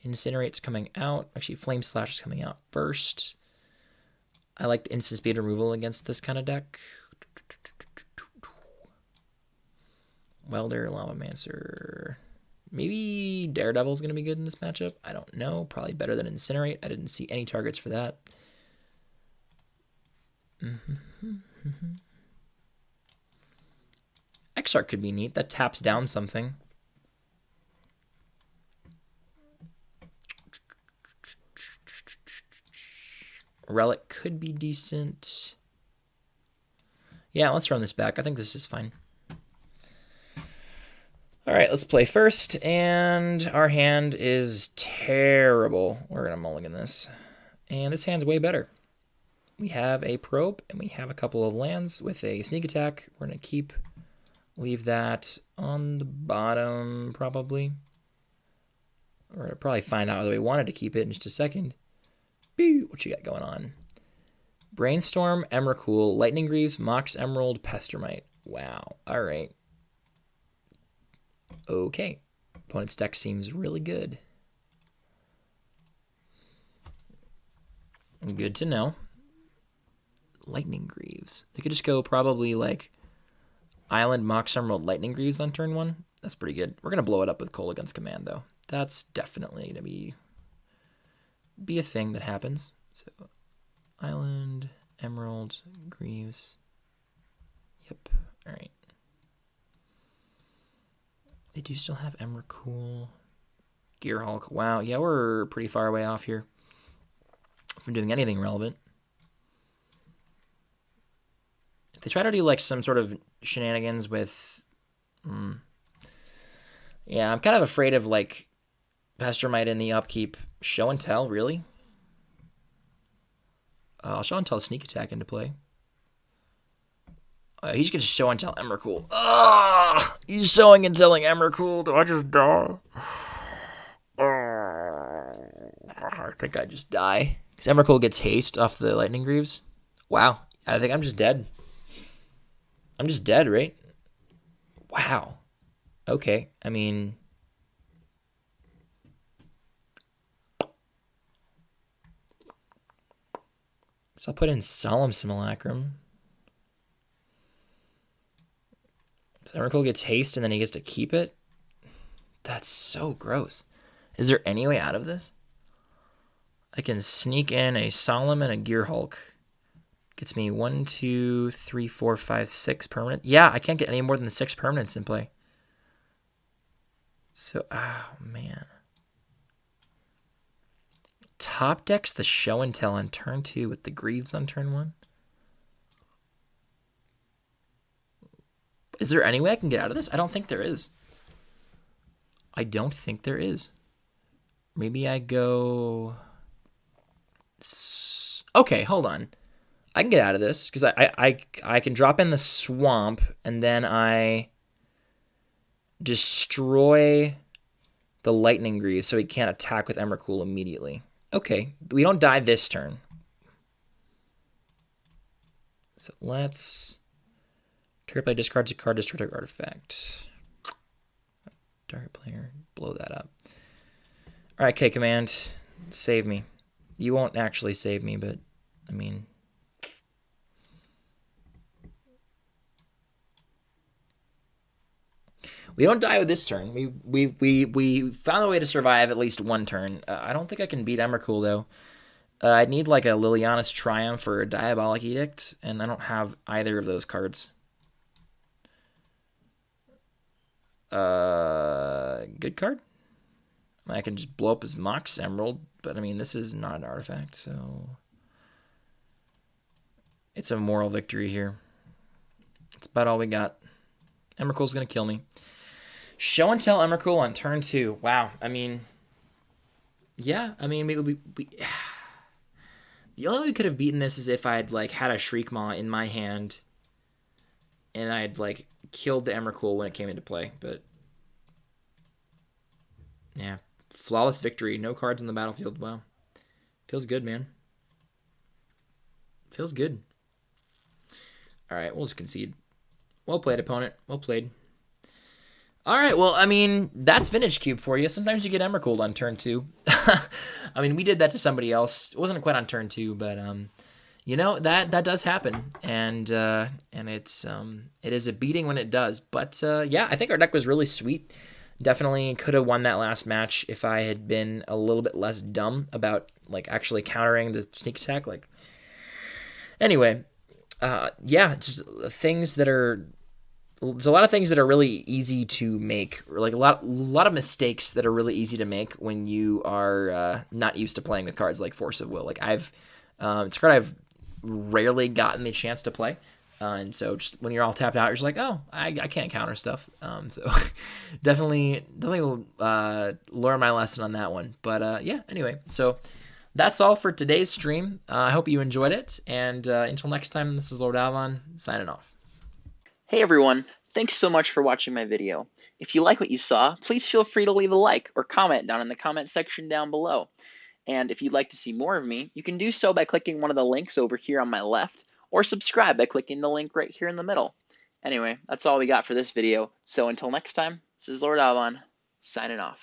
Incinerate's coming out. Actually, Flame Slash is coming out first. I like the instant speed removal against this kind of deck. Welder, Lavamancer. Maybe Daredevil's going to be good in this matchup. I don't know. Probably better than Incinerate. I didn't see any targets for that. Exarch could be neat. That taps down something. Relic could be decent. Yeah, let's run this back. I think this is fine. All right, let's play first, and our hand is terrible. We're going to mulligan this. And this hand's way better. We have a probe, and we have a couple of lands with a sneak attack. We're going to leave that on the bottom, probably. We're going to probably find out whether we wanted to keep it in just a second. What you got going on? Brainstorm, Emrakul, Lightning Greaves, Mox Emerald, Pestermite. Wow. All right. Okay. Opponent's deck seems really good. Good to know. Lightning Greaves. They could just go probably like Island, Mox Emerald, Lightning Greaves on turn 1. That's pretty good. We're going to blow it up with Kolaghan's Command, though. That's definitely going to be a thing that happens. So, Island, Emerald, Greaves. Yep. All right. They do still have Emrakul. Gearhulk. Wow. Yeah, we're pretty far away off here from doing anything relevant. If they try to do like some sort of shenanigans with... Yeah, I'm kind of afraid of like Pestermite in the upkeep. Show and Tell, really? I'll Show and Tell Sneak Attack into play. He's going to Show and Tell Emrakul. Ah! He's showing and telling Emrakul. Do I just die? I think I just die. Because Emrakul gets haste off the Lightning Greaves. Wow. I think I'm just dead. I'm just dead, right? Wow. Okay. I mean... So I'll put in Solemn Simulacrum. So Emrakul gets haste and then he gets to keep it? That's so gross. Is there any way out of this? I can sneak in a Solemn and a Gearhulk. Gets me 1, 2, 3, 4, 5, 6 permanent. Yeah, I can't get any more than 6 permanents in play. So, oh man. Top decks the Show and Tell on turn 2 with the Greaves on turn 1. Is there any way I can get out of this? I don't think there is. I don't think there is. Maybe I go... Okay, hold on. I can get out of this because I can drop in the Swamp and then I destroy the Lightning Greaves so he can't attack with Emrakul immediately. Okay, we don't die this turn. So let's... Target player discards a card, destroy target artifact. Target player, blow that up. Alright, K Command, save me. You won't actually save me, but, I mean... We don't die with this turn. We found a way to survive at least one turn. I don't think I can beat Emrakul, though. I'd need like a Liliana's Triumph or a Diabolic Edict, and I don't have either of those cards. Good card. I can just blow up his Mox Emerald, but I mean, this is not an artifact, so... It's a moral victory here. That's about all we got. Emrakul's going to kill me. Show and Tell Emrakul on turn 2. Wow. I mean, yeah. I mean, the only way we could have beaten this is if I'd like had a Shriekmaw in my hand and I'd like killed the Emrakul when it came into play. But yeah, flawless victory. No cards on the battlefield. Wow. Feels good, man. Feels good. All right, we'll just concede. Well played, opponent. Well played. All right, well, I mean, that's Vintage Cube for you. Sometimes you get Emrakul on turn 2. I mean, we did that to somebody else. It wasn't quite on turn 2, but you know, that does happen, and it's it is a beating when it does. But yeah, I think our deck was really sweet. Definitely could have won that last match if I had been a little bit less dumb about like actually countering the sneak attack. Like, anyway, yeah, just things that are. There's a lot of things that are really easy to make, like a lot of mistakes that are really easy to make when you are not used to playing with cards like Force of Will. Like it's a card I've rarely gotten the chance to play, and so just when you're all tapped out, you're just like, oh, I can't counter stuff. So definitely will learn my lesson on that one. But yeah, anyway, so that's all for today's stream. I hope you enjoyed it, and until next time, this is Lord Alvon signing off.
Hey everyone, thanks so much for watching my video. If you like what you saw, please feel free to leave a like or comment down in the comment section down below. And if you'd like to see more of me, you can do so by clicking one of the links over here on my left, or subscribe by clicking the link right here in the middle. Anyway, that's all we got for this video, so until next time, this is Lord Alvon, signing off.